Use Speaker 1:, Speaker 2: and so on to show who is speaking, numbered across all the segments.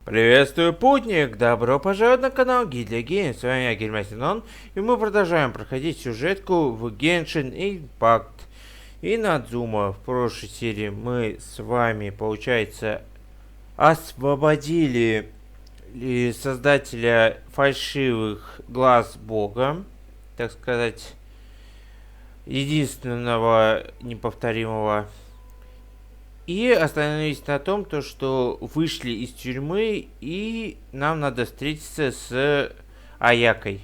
Speaker 1: Приветствую, путник! Добро пожаловать на канал Гильдия. С вами я, Гильмасинон, и мы продолжаем проходить сюжетку в Genshin Impact. И Надзума, в прошлой серии мы с вами, получается, освободили создателя фальшивых глаз бога, так сказать, единственного неповторимого. И остановились на том, что вышли из тюрьмы и нам надо встретиться с Аякой.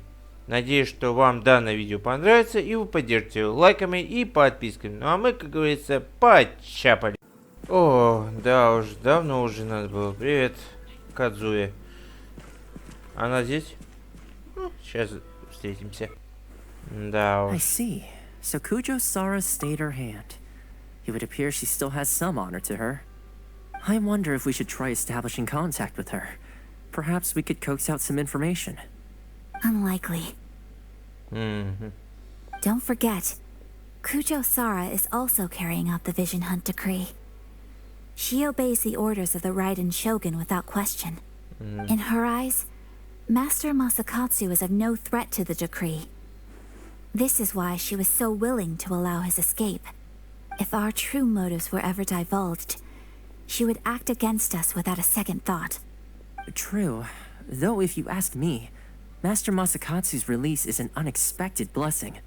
Speaker 1: Надеюсь, что вам данное видео понравится и вы поддержите его лайками и подписками. Ну а мы, как говорится, почапали. О, да уж, давно уже надо было. Привет, Кадзуя. Она здесь? Сейчас встретимся. Да уж.
Speaker 2: I see. So Kujo Sara stayed her hand. It would appear she still has some honor to her. I wonder if we should try establishing contact with her. Perhaps we could coax out some information.
Speaker 3: Unlikely. Don't forget, Kujo Sara is also carrying out the Vision Hunt decree. She obeys the orders of the Raiden Shogun without question. In her eyes, Master Masakatsu is of no threat to the decree. This is why she was so willing to allow his escape. If our true motives were ever divulged, she would act against us without a second thought.
Speaker 2: True. Though if you ask me, Master Masakatsu's release is an unexpected blessing.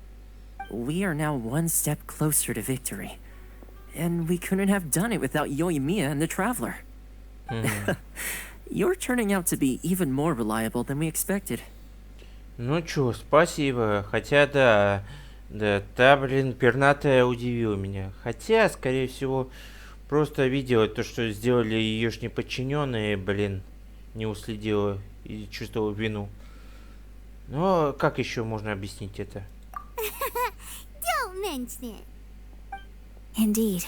Speaker 2: We are now one step closer to victory. And we couldn't have done it without Yoimiya and the Traveler. You're turning out to be even more reliable than we expected.
Speaker 1: Ну чё, спасибо. Хотя да, та, блин, пернатая удивила меня. Хотя, скорее всего, просто видела то, что сделали еешние подчиненные, блин, не уследила и чувствовала вину. Но как еще можно объяснить это?
Speaker 3: Don't mention it. Indeed.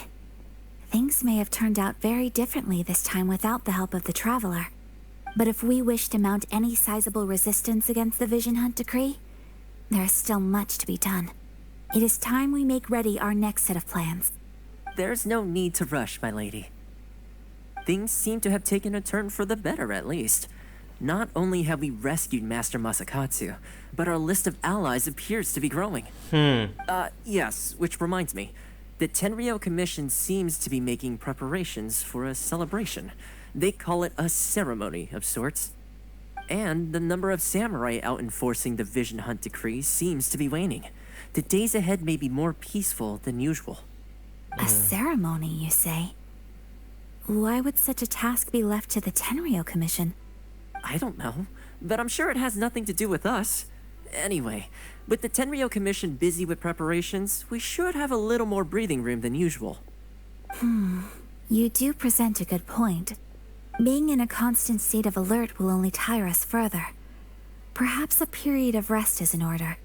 Speaker 3: Things may have turned out very differently this time without the help of the Traveler. But if we wish to mount any sizable resistance against the Vision Hunt decree, there is still much to be done. It is time we make ready our next set of plans.
Speaker 2: There's no need to rush, my lady. Things seem to have taken a turn for the better, at least. Not only have we rescued Master Masakatsu, but our list of allies appears to be growing. Yes, which reminds me. The Tenryou Commission seems to be making preparations for a celebration. They call it a ceremony of sorts. And the number of samurai out enforcing the Vision Hunt decree seems to be waning. The days ahead may be more peaceful than usual.
Speaker 3: A ceremony, you say? Why would such a task be left to the Tenryou Commission?
Speaker 2: I don't know, but I'm sure it has nothing to do with us. Anyway, with the Tenryou Commission busy with preparations, we should have a little more breathing room than usual.
Speaker 3: You do present a good point. Being in a constant state of alert will only tire us further. Perhaps a period of rest is in order.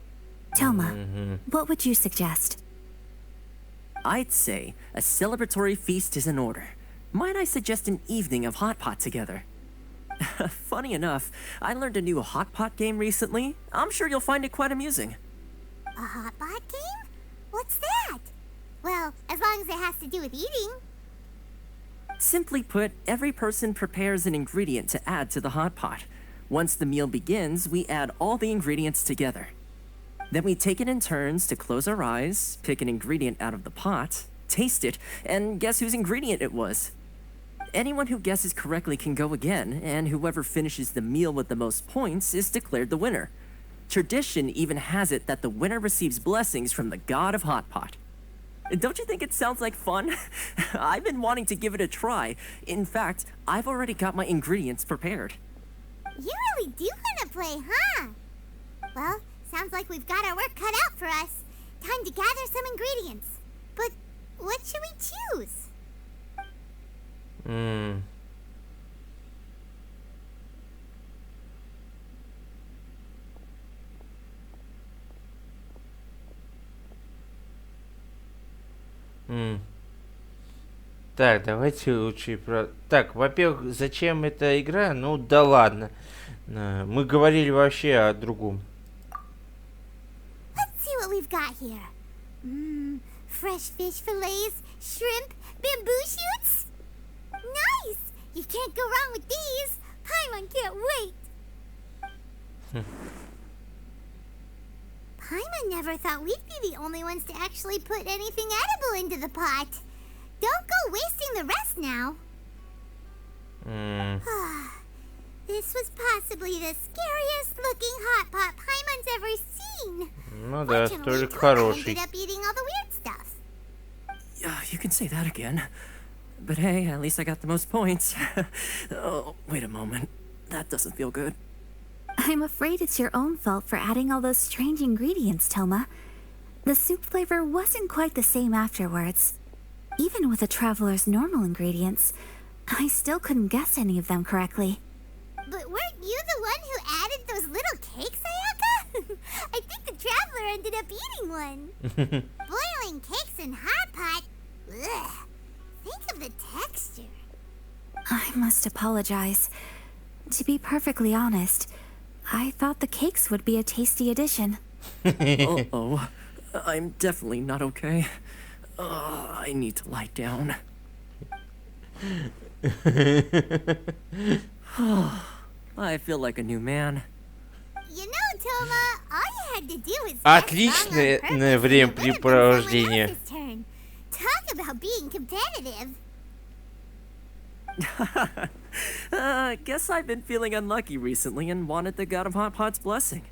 Speaker 3: Toma, what would you suggest?
Speaker 2: I'd say a celebratory feast is in order. Might I suggest an evening of hot pot together? Funny enough, I learned a new hot pot game recently. I'm sure you'll find it quite amusing.
Speaker 4: A hot pot game? What's that? Well, as long as it has to do with eating.
Speaker 2: Simply put, every person prepares an ingredient to add to the hot pot. Once the meal begins, we add all the ingredients together. Then we take it in turns to close our eyes, pick an ingredient out of the pot, taste it, and guess whose ingredient it was. Anyone who guesses correctly can go again, and whoever finishes the meal with the most points is declared the winner. Tradition even has it that the winner receives blessings from the god of hot pot. Don't you think it sounds like fun? I've been wanting to give it a try. In fact, I've already got my ingredients prepared.
Speaker 4: You really do want to play, huh? Well, sounds like we've got our work cut out for us. Time to gather some ingredients. But what should we choose?
Speaker 1: Так, давайте лучше про... Так, во-первых, зачем эта игра? Ну да ладно. Мы говорили вообще о другом.
Speaker 4: Let's see what we've got here. Fresh fish fillets, shrimp, bamboo shoots. Nice! You can't go wrong with these. Paimon never thought we'd be the only ones to actually put anything edible into the pot. Don't go wasting the rest now. This was possibly the scariest looking hot pot Paimon's ever seen.
Speaker 1: Ну да,
Speaker 4: Fortunately,
Speaker 1: столик
Speaker 4: Toma
Speaker 1: хороший.
Speaker 4: ended up eating all the weird stuff.
Speaker 2: Yeah, you can say that again. But hey, at least I got the most points. Oh, wait a moment. That doesn't feel good.
Speaker 3: I'm afraid it's your own fault for adding all those strange ingredients, Toma. The soup flavor wasn't quite the same afterwards. Even with the traveler's normal ingredients, I still couldn't guess any of them correctly.
Speaker 4: But weren't you the one who added those little cakes, Ayaka? I think the traveler ended up eating one. Boiling cakes in hot pot? Ugh. Think of the texture.
Speaker 3: I must apologize. To be perfectly honest, I thought the cakes would be a tasty addition.
Speaker 2: Uh-oh. I'm definitely not okay. I need to lie down. I feel like a new man.
Speaker 4: You know, Toma, all you had to do was
Speaker 1: Отличное времяпрепровождение.
Speaker 4: Talk about being competitive.
Speaker 2: Guess I've been feeling unlucky recently and wanted the God of Hot Pot's blessing.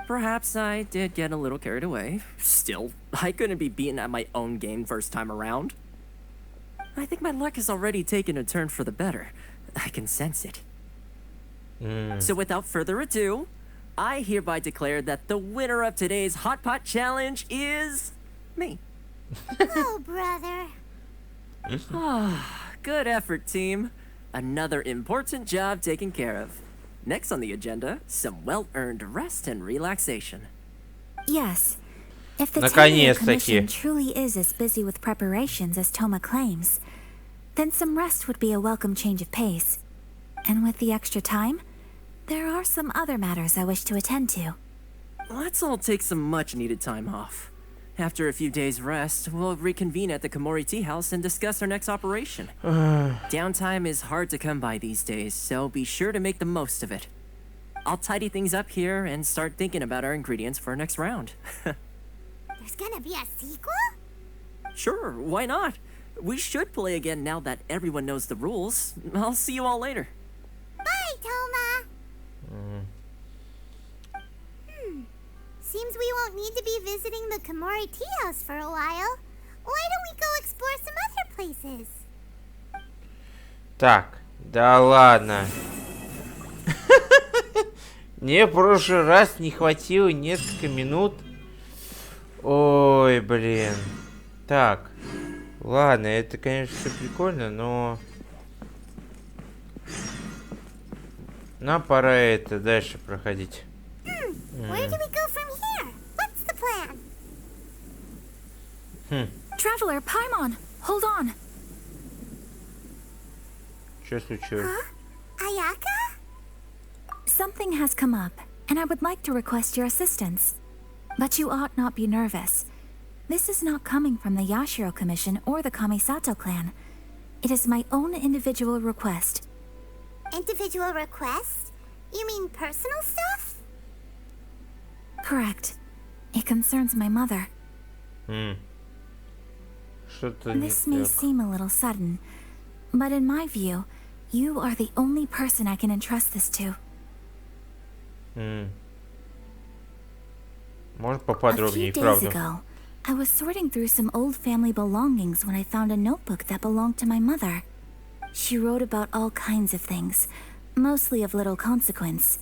Speaker 2: Perhaps I did get a little carried away. Still, I couldn't be beaten at my own game first time around. I think my luck has already taken a turn for the better. I can sense it. So without further ado, I hereby declare that the winner of today's Hot Pot Challenge is me.
Speaker 4: Oh, brother.
Speaker 2: Good effort, team. Another important job taken care of. Next on the agenda, some well-earned rest and relaxation.
Speaker 3: Yes. If the
Speaker 1: Наконец-таки.
Speaker 3: Commission truly is as busy with preparations as Toma claims, then some rest would be a welcome change of pace. And with the extra time, there are some other matters I wish to attend to.
Speaker 2: Let's all take some much-needed time off. After a few days' rest, we'll reconvene at the Komori Tea House and discuss our next operation. Downtime is hard to come by these days, so be sure to make the most of it. I'll tidy things up here and start thinking about our ingredients for our next round.
Speaker 4: There's gonna be a sequel?
Speaker 2: Sure, why not? We should play again now that everyone knows the rules. I'll see you all later.
Speaker 4: Bye, Toma. Seems we won't need to be visiting the Komori Tea House for a while. Why don't we go explore some other places?
Speaker 1: Так, да ладно. Мне в прошлый раз не хватило несколько минут. Ой, блин. Так, ладно, это, конечно, все прикольно, но... Нам пора это дальше проходить.
Speaker 4: Where do we go from here? What's the plan?
Speaker 3: Traveler, Paimon, hold on.
Speaker 1: Что случилось?
Speaker 4: Ayaka?
Speaker 3: Something has come up, and I would like to request your assistance. But you ought not be nervous. This is not coming from the Yashiro Commission or the Kamisato clan. It is my own individual request.
Speaker 4: Individual request? You mean personal stuff?
Speaker 3: Correct. It concerns my mother.
Speaker 1: Что-то не
Speaker 3: This may
Speaker 1: так.
Speaker 3: seem a little sudden, but in my view, you are the only person I can entrust this to.
Speaker 1: Может
Speaker 3: A few
Speaker 1: поподробнее,
Speaker 3: days
Speaker 1: правда?
Speaker 3: ago, I was sorting through some old family belongings when I found a notebook that belonged to my mother. She wrote about all kinds of things, mostly of little consequence.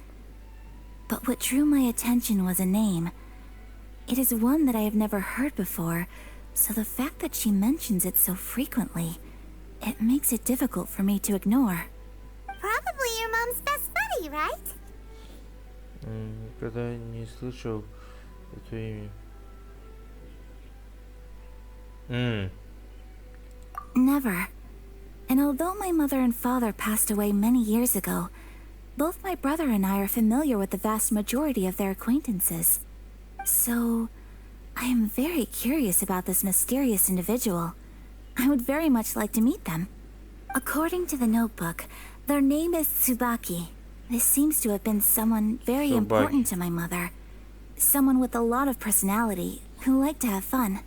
Speaker 3: But what drew my attention was a name. It is one that I have never heard before, so the fact that she mentions it so frequently, it makes it difficult for me to ignore.
Speaker 4: Probably your mom's best buddy, right?
Speaker 1: Никогда не слышал это имя.
Speaker 3: Never. And although my mother and father passed away many years ago, both my brother and I are familiar with the vast majority of their acquaintances. So, I am very curious about this mysterious individual. I would very much like to meet them. According to the notebook, their name is Tsubaki, This seems to have been someone very important to my mother. Someone with a lot of personality, who liked to have fun.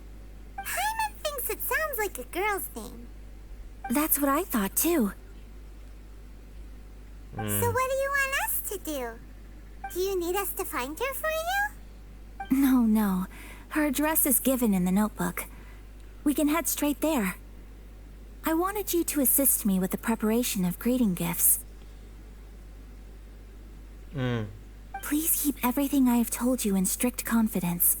Speaker 4: Paimon thinks it sounds like a girl's name.
Speaker 3: That's what I thought too.
Speaker 4: So what do you want us to do? Do you need us to find her for you?
Speaker 3: No. Her address is given in the notebook. We can head straight there. I wanted you to assist me with the preparation of greeting gifts. Please keep everything I have told you in strict confidence.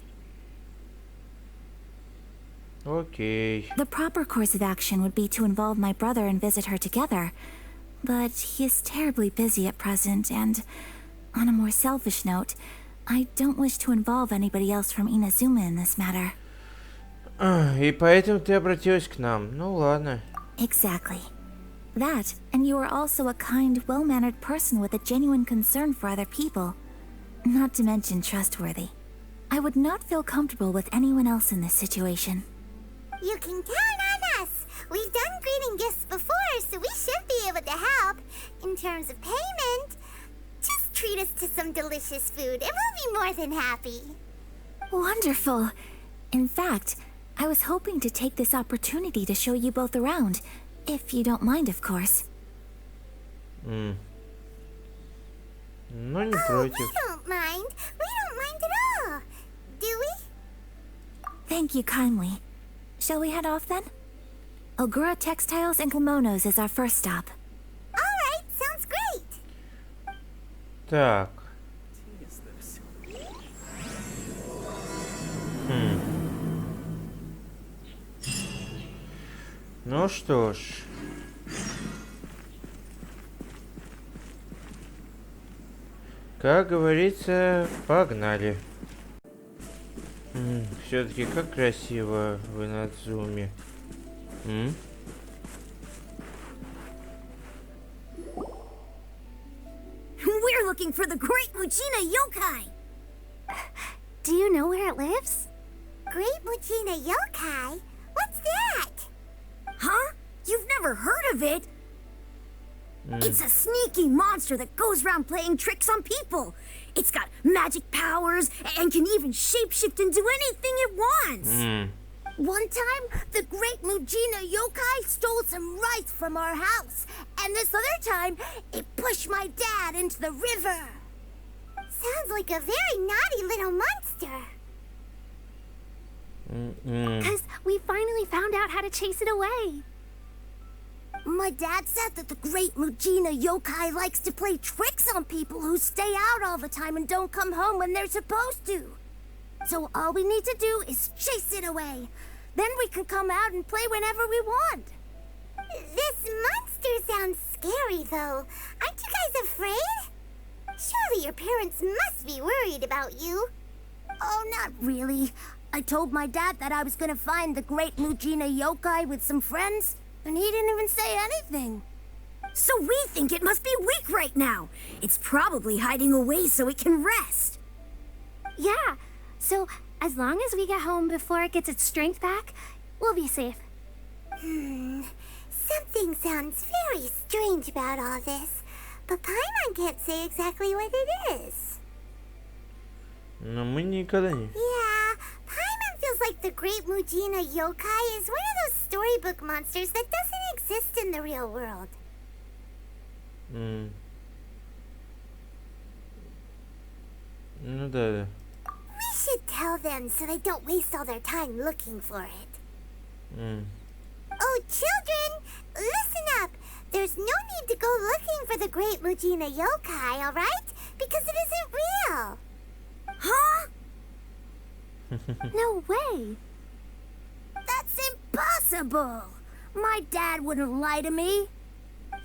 Speaker 1: Окей.
Speaker 3: The proper course of action would be to involve my brother and visit her together. But he is terribly busy at present, and on a more selfish note, I don't wish to involve anybody else from Inazuma in this matter.
Speaker 1: И поэтому ты обратилась к нам. Ну ладно.
Speaker 3: Exactly. That, and you are also a kind, well-mannered person with a genuine concern for other people. Not to mention trustworthy. I would not feel comfortable with anyone else in this situation.
Speaker 4: You can count on us. We've done greeting gifts before, so we should be able to help. In terms of payment, just treat us to some delicious food and we'll be more than happy.
Speaker 3: Wonderful. In fact, I was hoping to take this opportunity to show you both around, if you don't mind, of course.
Speaker 1: Ну, не
Speaker 4: Oh,
Speaker 1: против.
Speaker 4: we don't mind. We don't mind at all. Do we?
Speaker 3: Thank you kindly. Shall we head off then? Ogura Textiles and Kimonos is our first stop.
Speaker 4: Alright, sounds great.
Speaker 1: Так. Ну что ж. Как говорится, погнали. Все-таки как красиво в Инадзуме.
Speaker 4: We're looking for the Great Mujina Yokai. Do you know where it lives? Great Mujina Yokai? What's that? Huh? You've never heard of it? It's a sneaky monster that goes around playing tricks on people. It's got magic powers and can even shapeshift into anything it wants. One time, the Great Mujina Yokai stole some rice from our house. And this other time, it pushed my dad into the river. Sounds like a very naughty little monster. Because we finally found out how to chase it away. My dad said that the Great Mujina Yokai likes to play tricks on people who stay out all the time and don't come home when they're supposed to. So all we need to do is chase it away. Then we can come out and play whenever we want. This monster sounds scary, though. Aren't you guys afraid? Surely your parents must be worried about you. Oh, not really. I told my dad that I was gonna find the Great Mujina Yokai with some friends, and he didn't even say anything. So we think it must be weak right now. It's probably hiding away so it can rest.
Speaker 5: Yeah, so as long as we get home before it gets its strength back, we'll be safe.
Speaker 4: Something sounds very strange about all this, but Paimon can't say exactly what it is.
Speaker 1: Но мы никогда не...
Speaker 4: Yeah, Paimon feels like the Great Mujina Yokai is one of those storybook monsters that doesn't exist in the real world.
Speaker 1: Ну да.
Speaker 4: We should tell them so they don't waste all their time looking for it. Oh, children, listen up. There's no need to go looking for the Great Mujina Yokai, alright? Because it isn't real. Huh?
Speaker 5: No way!
Speaker 4: That's impossible! My dad wouldn't lie to me.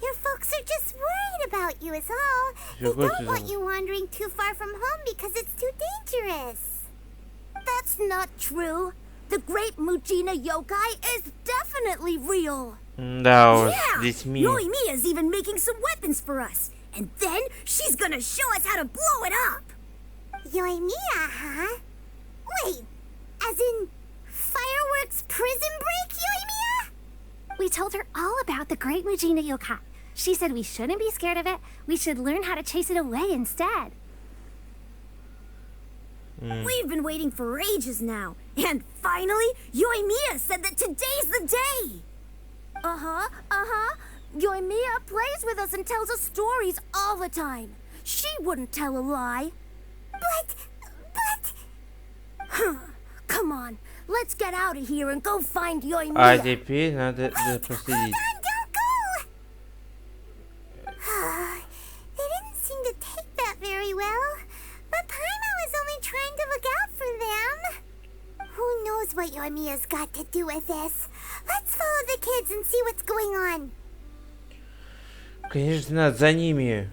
Speaker 4: Your folks are just worried about you is all. They don't want you wandering too far from home because it's too dangerous. That's not true. The Great Mujina Yokai is definitely real.
Speaker 1: Да уж,
Speaker 4: Yeah!
Speaker 1: с детьми.
Speaker 4: Yoimiya's even making some weapons for us. And then she's gonna show us how to blow it up. Yoimiya, huh? Wait, as in fireworks prison break, Yoimiya?
Speaker 5: We told her all about the Great Mujina Yokai. She said we shouldn't be scared of it. We should learn how to chase it away instead.
Speaker 6: We've been waiting for ages now. And finally, Yoimiya said that today's the day. Yoimiya plays with us and tells us stories all the time. She wouldn't tell a lie. But... Come on, let's get out of here and go find Yoimiya.
Speaker 1: А теперь надо проследить.
Speaker 4: Don't go! They didn't seem to take that very well. But Paimon was only trying to look out for them. Who knows what Yoimiya's got to do with this? Let's follow the kids and see what's going on.
Speaker 1: Конечно, надо за ними.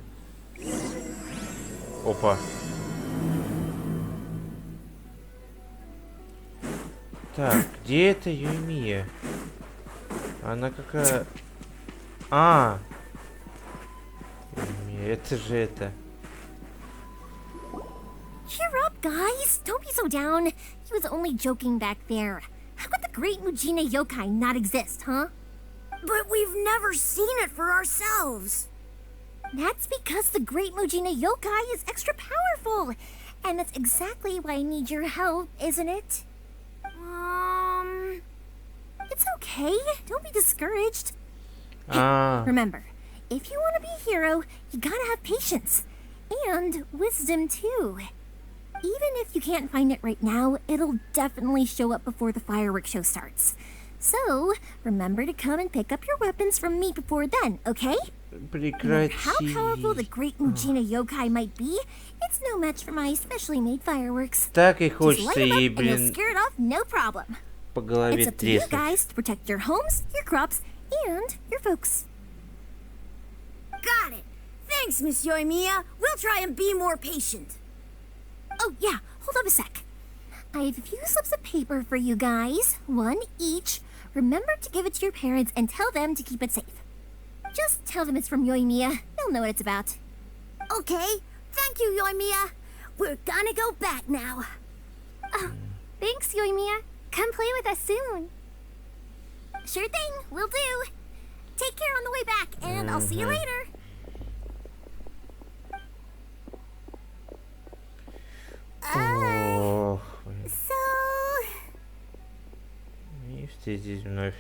Speaker 1: Опа. Так, где это Yoimiya? Она какая... А! Yoimiya, это же это.
Speaker 5: Cheer up, guys. Don't be so down. He was only joking back there. How could the great Mujina yokai not exist, huh?
Speaker 6: But we've never seen it for ourselves.
Speaker 5: That's because the great Mujina yokai is extra powerful. And that's exactly why I need your help, isn't it? It's okay. Don't be discouraged.
Speaker 1: А,
Speaker 5: Remember, if you want to be a hero, you gotta have patience. And wisdom, too. Even if you can't find it right now, it'll definitely show up before the fireworks show starts. So, remember to come and pick up your weapons from me before then, okay? No matter how powerful the
Speaker 1: прекрати.
Speaker 5: great Mujina yokai might be, it's no match for my specially made fireworks.
Speaker 1: Так и
Speaker 5: Just
Speaker 1: хочется
Speaker 5: light 'em
Speaker 1: ей,
Speaker 5: up and you'll
Speaker 1: блин,
Speaker 5: scare it off, no problem.
Speaker 1: по
Speaker 5: It's
Speaker 1: голове
Speaker 5: up to you
Speaker 1: треснуть.
Speaker 5: guys to protect your homes, your crops, and your folks.
Speaker 6: Got it. Thanks, Miss Yoimiya. We'll try and be more patient.
Speaker 5: Oh, yeah, hold up a sec. I have a few slips of paper for you guys, one each. Remember to give it to your parents and tell them to keep it safe. Just tell them it's from Yoimiya. They'll know what it's about.
Speaker 6: Okay. Thank you, Yoimiya. We're gonna go back now.
Speaker 5: Thanks, Yoimiya. Come play with us soon. Sure thing, will do. Take care on the way back, and I'll see you later.
Speaker 1: Ох, блин.
Speaker 4: So...
Speaker 1: И встретились вновь.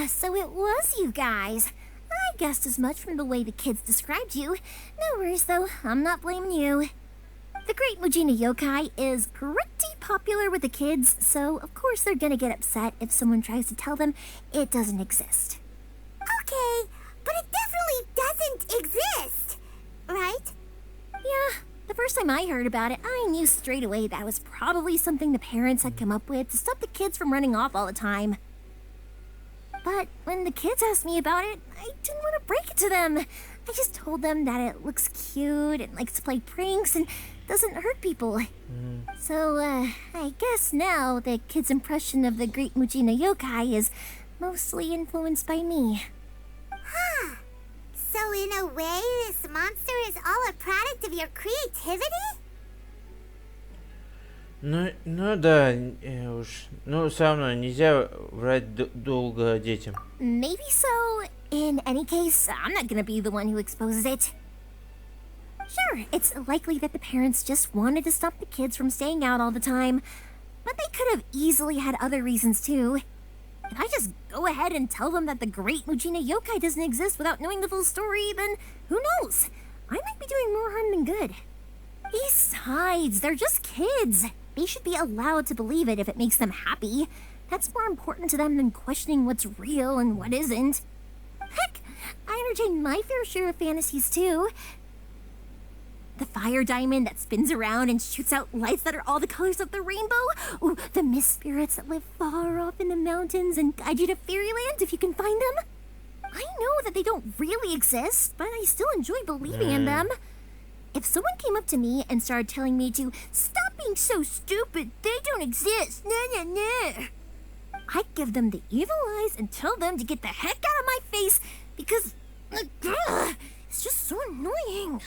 Speaker 5: So it was you guys. I guessed as much from the way the kids described you. No worries, though. I'm not blaming you. The great Mujina yokai is pretty popular with the kids, so of course they're gonna get upset if someone tries to tell them it doesn't exist.
Speaker 4: Okay, but it definitely doesn't exist, right?
Speaker 5: Yeah, the first time I heard about it, I knew straight away that was probably something the parents had come up with to stop the kids from running off all the time. But when the kids asked me about it, I didn't want to break it to them. I just told them that it looks cute and likes to play pranks and doesn't hurt people. So, I guess now the kids' impression of the great Mujina yokai is mostly influenced by me.
Speaker 4: So in a way, this monster is all a product of your creativity?
Speaker 1: Ну да, уж. Ну, все равно нельзя врать долго детям.
Speaker 5: Maybe so. In any case, I'm not gonna be the one who exposes it. Sure, it's likely that the parents just wanted to stop the kids from staying out all the time, but they could have easily had other reasons too. If I just go ahead and tell them that the great Mujina yokai doesn't exist without knowing the full story, then who knows? I might be doing more harm than good. Besides, they're just kids. They should be allowed to believe it if it makes them happy. That's more important to them than questioning what's real and what isn't. Heck, I entertain my fair share of fantasies too. The fire diamond that spins around and shoots out lights that are all the colors of the rainbow. Ooh, the mist spirits that live far off in the mountains and guide you to fairyland if you can find them. I know that they don't really exist, but I still enjoy believing in them. If someone came up to me and started telling me to stop being so stupid, they don't exist, I'd give them the evil eyes and tell them to get the heck out of my face because it's just so annoying.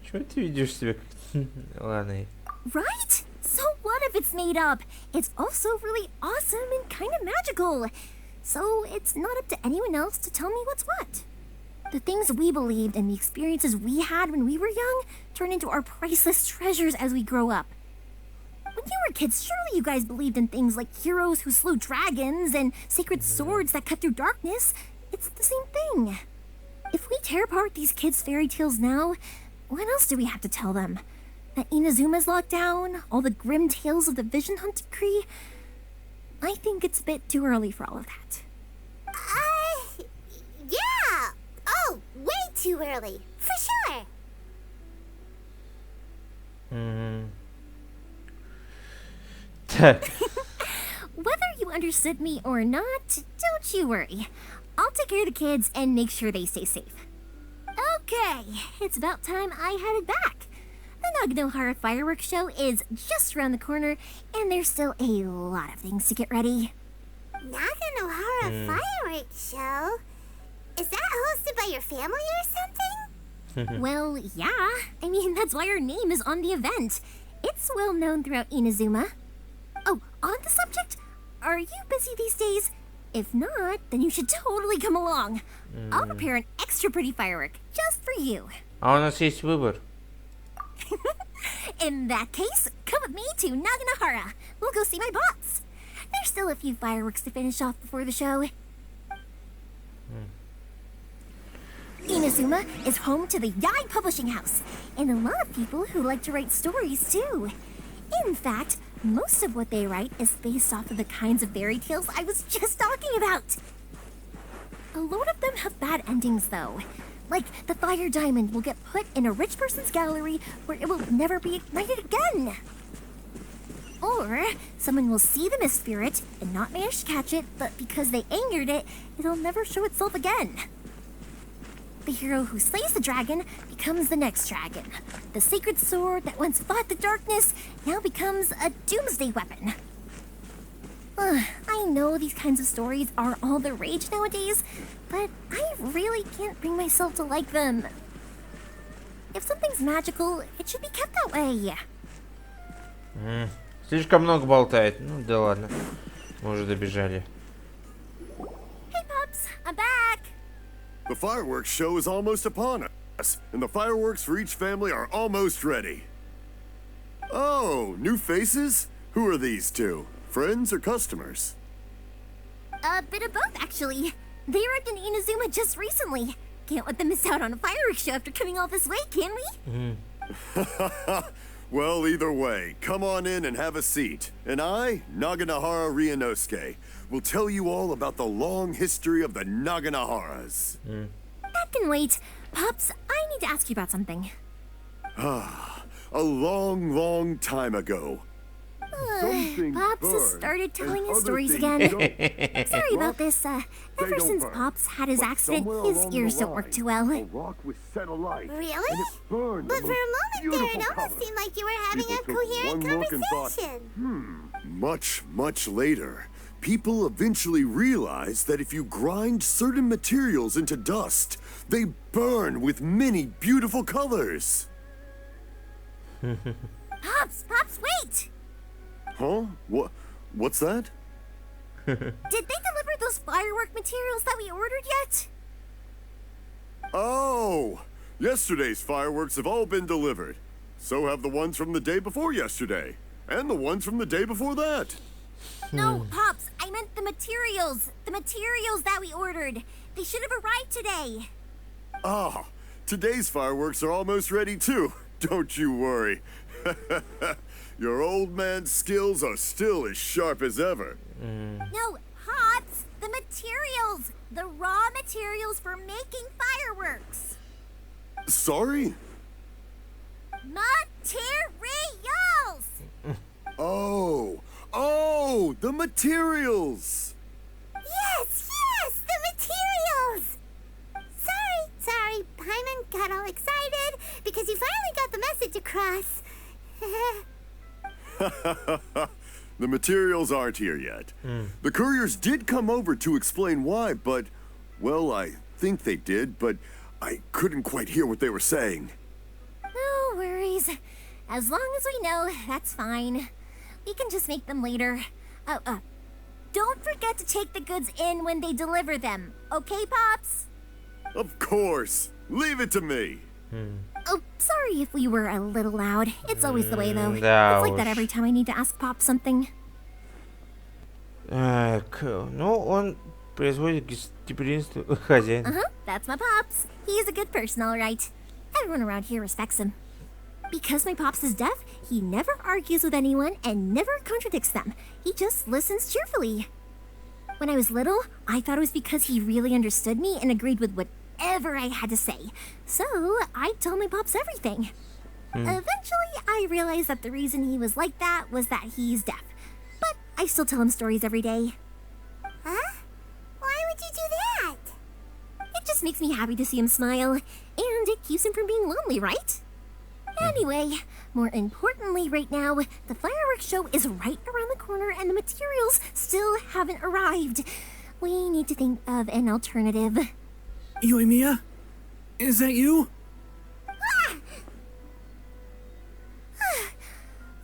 Speaker 1: Почему ты ведешь себя как... Ладно.
Speaker 5: Right? So what if it's made up? It's also really awesome and kind of magical. So it's not up to anyone else to tell me what's what. The things we believed and the experiences we had when we were young turn into our priceless treasures as we grow up. When you were kids, surely you guys believed in things like heroes who slew dragons and sacred swords that cut through darkness. It's the same thing. If we tear apart these kids' fairy tales now, what else do we have to tell them? That Inazuma's locked down? All the grim tales of the Vision Hunt decree? I think it's a bit too early for all of that.
Speaker 4: Yeah. Oh, way too early. For sure.
Speaker 5: Whether you understood me or not, don't you worry. I'll take care of the kids and make sure they stay safe. Okay, it's about time I headed back. The Naganohara fireworks show is just around the corner, and there's still a lot of things to get ready.
Speaker 4: Naganohara fireworks show? Is that hosted by your family or something?
Speaker 5: Well, yeah. I mean, that's why our name is on the event. It's well known throughout Inazuma. Oh, on the subject, are you busy these days? If not, then you should totally come along. I'll prepare an extra pretty firework just for you.
Speaker 1: А у нас есть выбор.
Speaker 5: In that case, come with me to Naganohara. We'll go see my boss. There's still a few fireworks to finish off before the show. Inazuma is home to the Yai Publishing House, and a lot of people who like to write stories too. In fact, most of what they write is based off of the kinds of fairy tales I was just talking about. A lot of them have bad endings though. Like the fire diamond will get put in a rich person's gallery where it will never be ignited again. Or someone will see the mist spirit and not manage to catch it, but because they angered it, it'll never show itself again. The hero who slays the dragon becomes the next dragon. The sacred sword that once fought the darkness now becomes a doomsday weapon. I know these kinds of stories are all the rage nowadays, but I really can't bring myself to like them. If something's magical, it should be kept that way.
Speaker 1: Слишком много болтает. Ну да ладно. Мы уже добежали.
Speaker 5: Hey pups, I'm back!
Speaker 7: The fireworks show is almost upon us, and the fireworks for each family are almost ready. Oh, new faces? Who are these two? Friends or customers?
Speaker 5: A bit of both, actually. They arrived in Inazuma just recently. Can't let them miss out on a fireworks show after coming all this way, can we?
Speaker 7: Well, either way, come on in and have a seat. And I, Naganohara Ryunosuke, will tell you all about the long history of the Naganoharas.
Speaker 5: That can wait. Pops, I need to ask you about something.
Speaker 7: A long, long time ago.
Speaker 5: Pops has started telling his stories again. Sorry about this. Ever since Pops had his accident, his ears don't work too well.
Speaker 4: Really? But for a moment there, it almost seemed like you were having a coherent conversation.
Speaker 7: Much, much later, people eventually realized that if you grind certain materials into dust, they burn with many beautiful colors.
Speaker 5: Pops, wait!
Speaker 7: Huh? What's that?
Speaker 5: Did they deliver those firework materials that we ordered yet?
Speaker 7: Oh! Yesterday's fireworks have all been delivered. So have the ones from the day before yesterday. And the ones from the day before that.
Speaker 5: No, Pops, I meant the materials. The materials that we ordered. They should have arrived today.
Speaker 7: Ah, today's fireworks are almost ready too. Don't you worry. Your old man's skills are still as sharp as ever.
Speaker 5: No, Pops, the materials. The raw materials for making fireworks.
Speaker 7: Sorry?
Speaker 5: Materials!
Speaker 7: Oh, the materials!
Speaker 4: Yes, the materials! Sorry, Paimon got all excited because you finally got the message across.
Speaker 7: The materials aren't here yet. The couriers did come over to explain why, but, well, I think they did, but I couldn't quite hear what they were saying.
Speaker 5: No, worries. As long as we know, that's fine. We can just make them later. Don't forget to take the goods in when they deliver them. Okay, Pops?
Speaker 7: Of course. Leave it to me.
Speaker 5: Oh, sorry if we were a little loud. It's always the way, though. It's
Speaker 1: Да
Speaker 5: like that
Speaker 1: уж.
Speaker 5: every time I need to ask Pop something.
Speaker 1: Так, ну, он производит гостеприимство хозяина.
Speaker 5: Uh-huh, that's my Pops. He's a good person, all right. Everyone around here respects him. Because my Pops is deaf, he never argues with anyone and never contradicts them. He just listens cheerfully. When I was little, I thought it was because he really understood me and agreed with whatever I had to say. So, I'd tell my Pops everything. Eventually, I realized that the reason he was like that was that he's deaf. But I still tell him stories every day.
Speaker 4: Huh? Why would you do that?
Speaker 5: It just makes me happy to see him smile, and it keeps him from being lonely, right? Anyway, more importantly right now, the fireworks show is right around the corner and the materials still haven't arrived. We need to think of an alternative.
Speaker 8: Yoimiya? Is that you?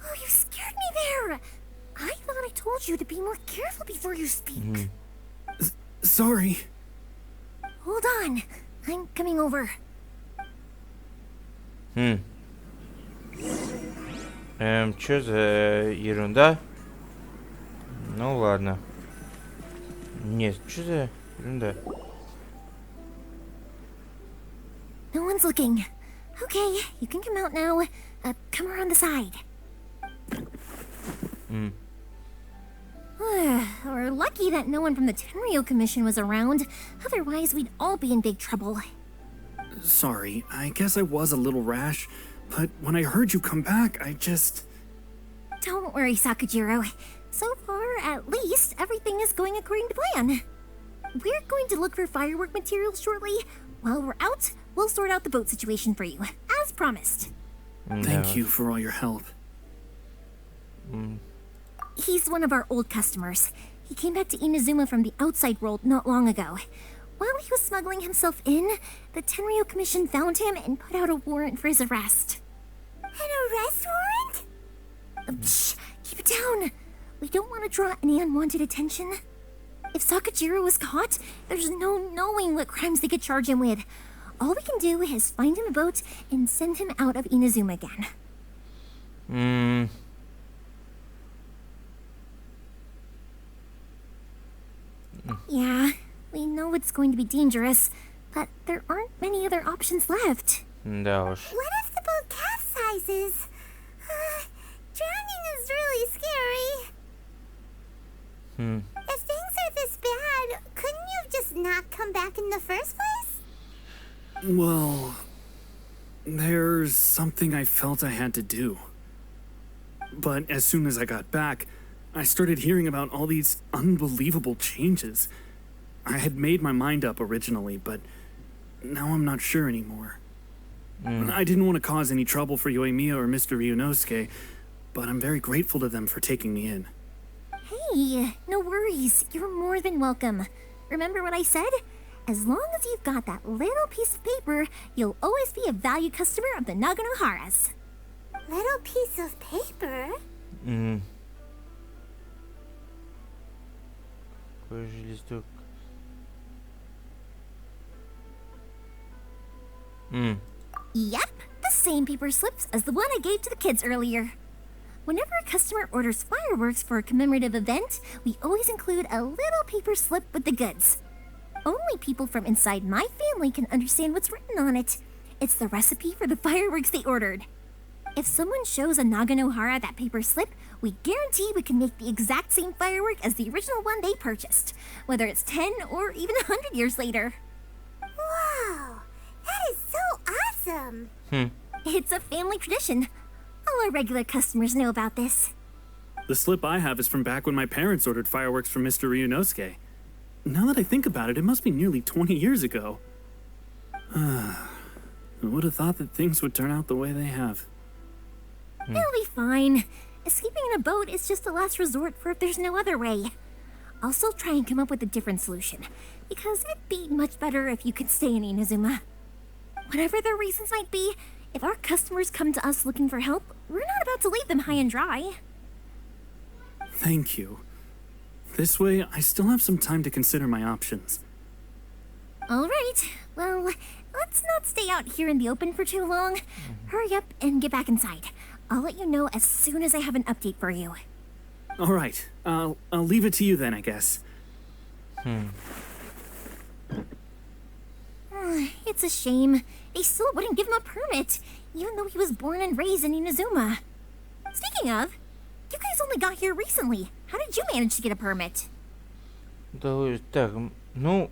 Speaker 5: Oh, you scared me there! I thought I told you to be more careful before you speak.
Speaker 8: Sorry.
Speaker 5: Hold on, I'm coming over.
Speaker 1: Чё за ерунда? Ну ладно. Нет, чё за ерунда?
Speaker 5: No one's looking. Okay, you can come out now. Come around the side. We're lucky that no one from the Tenryo Commission was around. Otherwise, we'd all be in big trouble.
Speaker 8: Sorry, I guess I was a little rash, but when I heard you come back, I just...
Speaker 5: Don't worry, Sakajiro. So far, at least, everything is going according to plan. We're going to look for firework materials shortly. While we're out, we'll sort out the boat situation for you, as promised.
Speaker 8: Thank you for all your help.
Speaker 5: He's one of our old customers. He came back to Inazuma from the outside world not long ago. While he was smuggling himself in, the Tenryo Commission found him and put out a warrant for his arrest.
Speaker 4: An arrest warrant?
Speaker 5: Shh, keep it down. We don't want to draw any unwanted attention. If Sakajiro was caught, there's no knowing what crimes they could charge him with. All we can do is find him a boat and send him out of Inazuma again. Yeah, we know it's going to be dangerous, but there aren't many other options left.
Speaker 1: Да уж.
Speaker 4: What if the boat capsizes? Drowning is really scary. If things are this bad, couldn't you have just not come back in the first place?
Speaker 8: Well, there's something I felt I had to do. But as soon as I got back, I started hearing about all these unbelievable changes. I had made my mind up originally, but now I'm not sure anymore. I didn't want to cause any trouble for Yoimiya or Mr. Ryunosuke, but I'm very grateful to them for taking me in.
Speaker 5: Hey, no worries. You're more than welcome. Remember what I said? As long as you've got that little piece of paper, you'll always be a valued customer of the Naganoharas.
Speaker 4: Little piece of paper?
Speaker 1: Какой же листок?
Speaker 5: Yep, the same paper slips as the one I gave to the kids earlier. Whenever a customer orders fireworks for a commemorative event, we always include a little paper slip with the goods. Only people from inside my family can understand what's written on it. It's the recipe for the fireworks they ordered. If someone shows a Naganohara that paper slip, we guarantee we can make the exact same firework as the original one they purchased, whether it's 10 or even 100 years later.
Speaker 4: Wow, that is so awesome.
Speaker 5: It's a family tradition. All our regular customers know about this.
Speaker 8: The slip I have is from back when my parents ordered fireworks from Mr. Ryunosuke. Now that I think about it, it must be nearly 20 years ago. I would have thought that things would turn out the way they have.
Speaker 5: It'll be fine. Escaping in a boat is just a last resort for if there's no other way. I'll still try and come up with a different solution, because it'd be much better if you could stay in Inazuma. Whatever the reasons might be, if our customers come to us looking for help, we're not about to leave them high and dry.
Speaker 8: Thank you. This way, I still have some time to consider my options.
Speaker 5: All right, well, let's not stay out here in the open for too long. Hurry up and get back inside. I'll let you know as soon as I have an update for you.
Speaker 8: All right, I'll leave it to you then, I guess.
Speaker 5: It's a shame. They still wouldn't give him a permit, even though he was born and raised in Inazuma. Speaking of, you guys only got here recently. How did you manage to get a permit?
Speaker 1: Да, так, ну...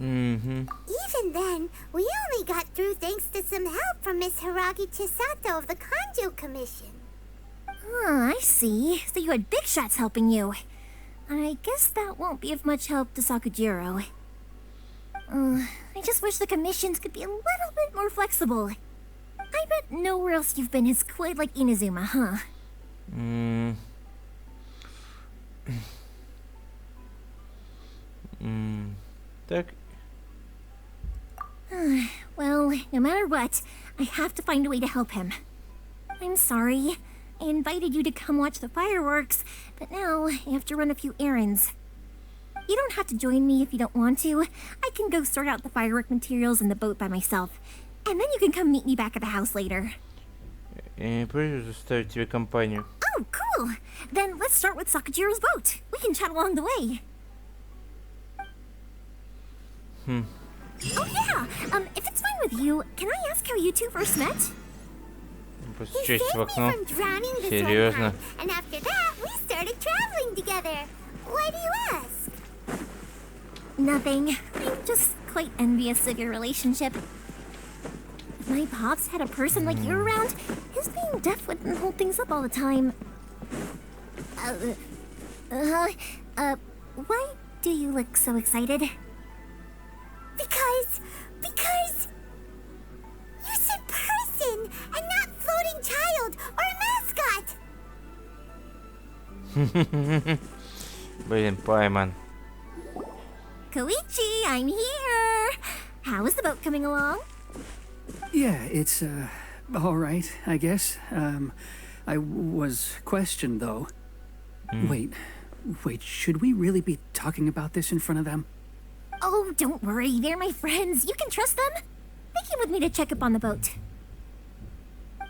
Speaker 4: Even then, we only got through thanks to some help from Miss Hiragi Chisato of the Kanjo Commission.
Speaker 5: I see. So you had big shots helping you. I guess that won't be of much help to Sakujiro. I just wish the commissions could be a little bit more flexible. I bet nowhere else you've been has quite like Inazuma, huh?
Speaker 1: Так.
Speaker 5: Well, no matter what, I have to find a way to help him. I'm sorry. I invited you to come watch the fireworks, but now I have to run a few errands. You don't have to join me if you don't want to. I can go sort out the firework materials in the boat by myself. And then you can come meet me back at the house later.
Speaker 1: Придется составить тебе компанию.
Speaker 5: Oh, cool! Then let's start with Sakujiro's boat. We can chat along the way. Oh yeah! If it's fine with you, can I ask how you two first met?
Speaker 4: He
Speaker 1: Постучать
Speaker 4: saved
Speaker 1: в
Speaker 4: me
Speaker 1: окно.
Speaker 4: from drowning this one
Speaker 1: Серьезно?
Speaker 4: time, and after that, we started traveling together. Why do you ask?
Speaker 5: Nothing. I'm just quite envious of your relationship. If my pops had a person like you around, his being deaf wouldn't hold things up all the time. Why do you look so excited?
Speaker 4: Because you said person and not floating child or mascot.
Speaker 1: Блин, Пайман.
Speaker 5: Koichi, I'm here! How is the boat coming along?
Speaker 9: Yeah, it's, all right, I guess. I was questioned, though. Wait, should we really be talking about this in front of them?
Speaker 5: Oh, don't worry, they're my friends. You can trust them. They came with me to check up on the boat.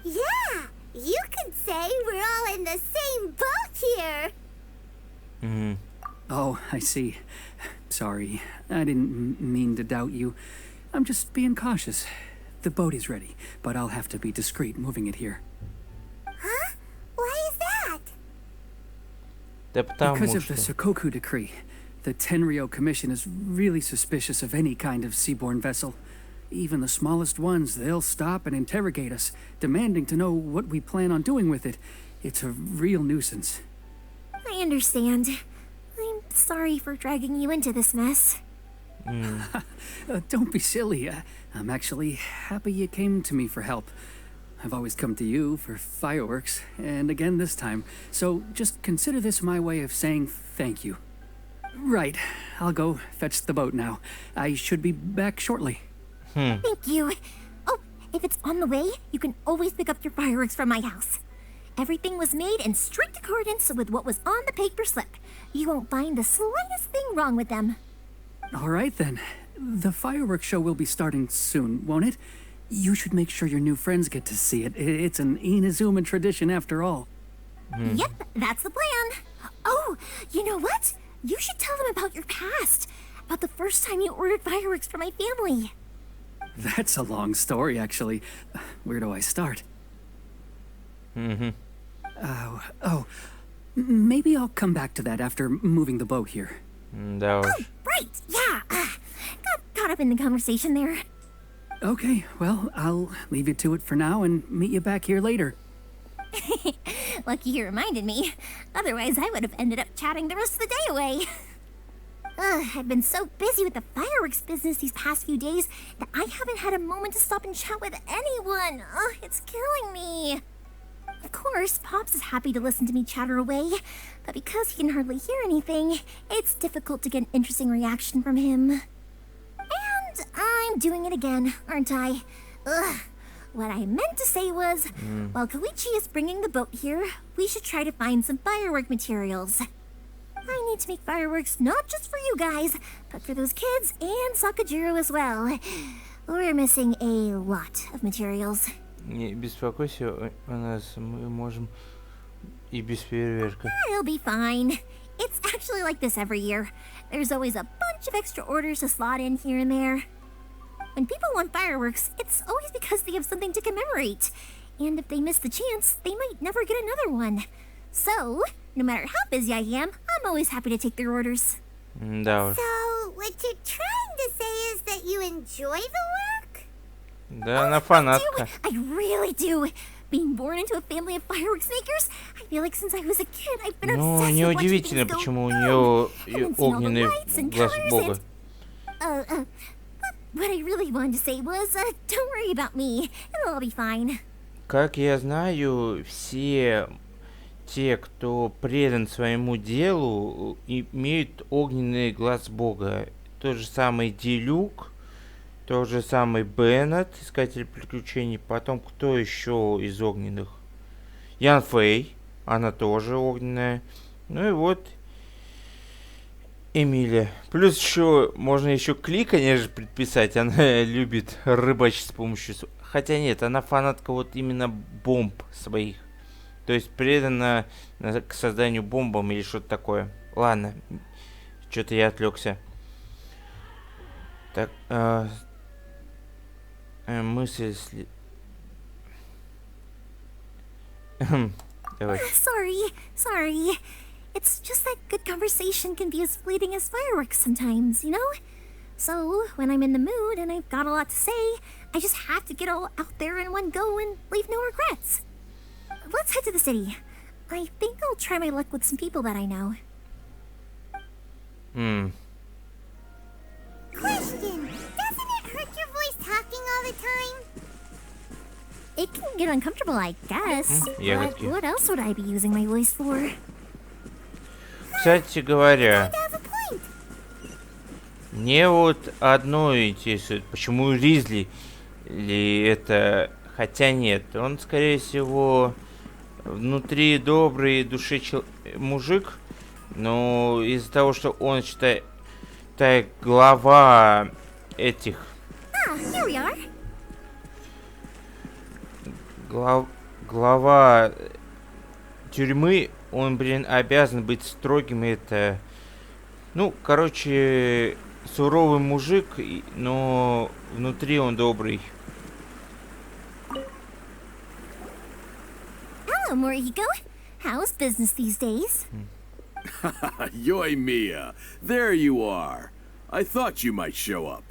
Speaker 4: Yeah, you could say we're all in the same boat here.
Speaker 9: Oh, I see. Sorry, I didn't mean to doubt you. I'm just being cautious. The boat is ready, but I'll have to be discreet moving it here.
Speaker 4: Huh? Why is that?
Speaker 1: Да
Speaker 9: Because
Speaker 1: потому
Speaker 9: of the
Speaker 1: что...
Speaker 9: Sokoku decree, the Tenryou Commission is really suspicious of any kind of seaborne vessel. Even the smallest ones, they'll stop and interrogate us, demanding to know what we plan on doing with it. It's a real nuisance.
Speaker 5: I understand. I'm sorry for dragging you into this mess.
Speaker 9: Don't be silly. I'm actually happy you came to me for help. I've always come to you for fireworks, and again this time. So just consider this my way of saying thank you. Right, I'll go fetch the boat now. I should be back shortly.
Speaker 5: Thank you. Oh, if it's on the way, you can always pick up your fireworks from my house. Everything was made in strict accordance with what was on the paper slip. You won't find the slightest thing wrong with them.
Speaker 9: All right then. The fireworks show will be starting soon, won't it? You should make sure your new friends get to see it. It's an Inazuma tradition after all.
Speaker 5: Yep, that's the plan. Oh, you know what? You should tell them about your past. About the first time you ordered fireworks for my family.
Speaker 9: That's a long story, actually. Where do I start? Maybe I'll come back to that after moving the boat here.
Speaker 1: Да уж.
Speaker 5: Right, yeah. Got caught up in the conversation there.
Speaker 9: Okay, well, I'll leave you to it for now and meet you back here later.
Speaker 5: Lucky you reminded me. Otherwise, I would have ended up chatting the rest of the day away. I've been so busy with the fireworks business these past few days that I haven't had a moment to stop and chat with anyone. It's killing me. Of course, Pops is happy to listen to me chatter away, but because he can hardly hear anything, it's difficult to get an interesting reaction from him. And And I'm doing it again, aren't I? Ugh. What I meant to say was, while Koichi is bringing the boat here, we should try to find some firework materials. I need to make fireworks not just for you guys, but for those kids and Sakajiro as well. We're missing a lot of materials.
Speaker 1: Не беспокойся о нас, мы можем и без фейерверка.
Speaker 5: It'll be fine. It's actually like this every year. There's always a bunch of extra orders to slot in here and there. When people want fireworks, it's always because they have something to commemorate. And if they miss the chance, they might never get another one. So, no matter how busy I am, I'm always happy to take their orders.
Speaker 1: Да уж.
Speaker 4: So, what you're trying to say is that you enjoy the work?
Speaker 1: Да, она фанатка.
Speaker 5: I really do. Being born into a family of fireworks makers, I feel like since I was a kid, I've been
Speaker 1: Ну,
Speaker 5: obsessed with watching
Speaker 1: неудивительно,
Speaker 5: things go
Speaker 1: почему у
Speaker 5: boom,
Speaker 1: нее
Speaker 5: and then seeing all the
Speaker 1: огненный
Speaker 5: lights and
Speaker 1: глаз
Speaker 5: colors
Speaker 1: бога.
Speaker 5: and- What I really wanted to say was, don't worry about me. It'll all be fine.
Speaker 1: Как я знаю, все те, кто предан своему делу, имеют огненный глаз бога. Тот же самый Дилюк, тот же самый Беннет, искатель приключений. Потом кто еще из огненных? Ян Фэй, она тоже огненная. Ну и вот Эмилия. Плюс еще можно еще Кли, конечно, предписать. Она любит рыбачить с помощью... Хотя нет, она фанатка вот именно бомб своих. То есть предана к созданию бомбам или что-то такое. Ладно, что-то я отвлекся. Так, мысль... Давай.
Speaker 5: Sorry. It's just that good conversation can be as fleeting as fireworks sometimes, you know? So, when I'm in the mood and I've got a lot to say, I just have to get all out there in one go and leave no regrets. Let's head to the city. I think I'll try my luck with some people that I know.
Speaker 4: Question, doesn't it hurt your voice talking all the time?
Speaker 5: It can get uncomfortable, I guess.
Speaker 1: Ягодки.
Speaker 5: But what else would I be using my voice for?
Speaker 1: Кстати говоря,
Speaker 4: I have a point.
Speaker 1: мне вот одно интересует, почему Ризли ли это... Хотя нет, он, скорее всего, внутри добрый души мужик, но из-за того, что он, считай, глава этих...
Speaker 5: Here we are.
Speaker 1: Глава тюрьмы, он, обязан быть строгим, это... Ну, короче, суровый мужик, но внутри он добрый.
Speaker 5: Hello, Morihiko. How's business these days?
Speaker 10: Yoimiya, there you are. I thought you might show up.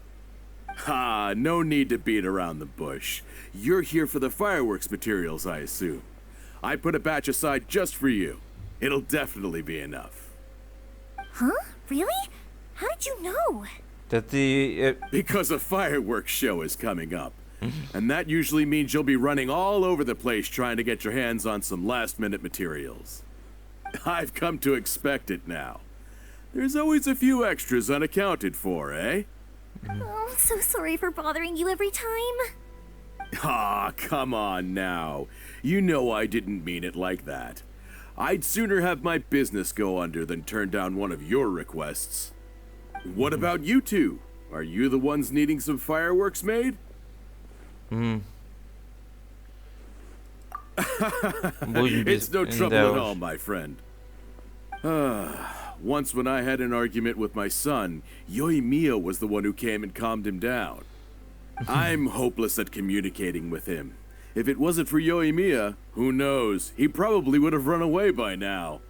Speaker 10: Ha, no need to beat around the bush. You're here for the fireworks materials, I assume. I put a batch aside just for you. It'll definitely be enough.
Speaker 5: Huh? Really? How did you know?
Speaker 1: Да ты...
Speaker 10: Because a fireworks show is coming up. And that usually means you'll be running all over the place trying to get your hands on some last-minute materials. I've come to expect it now. There's always a few extras unaccounted for, eh?
Speaker 5: Oh, so sorry for bothering you every time.
Speaker 10: Ah, come on now. You know I didn't mean it like that. I'd sooner have my business go under than turn down one of your requests. What about you two? Are you the ones needing some fireworks made? It's no trouble at all, my friend. Once when I had an argument with my son, Yoimiya was the one who came and calmed him down. I'm hopeless at communicating with him. If it wasn't for Yoimiya, who knows, he probably would have run away by now.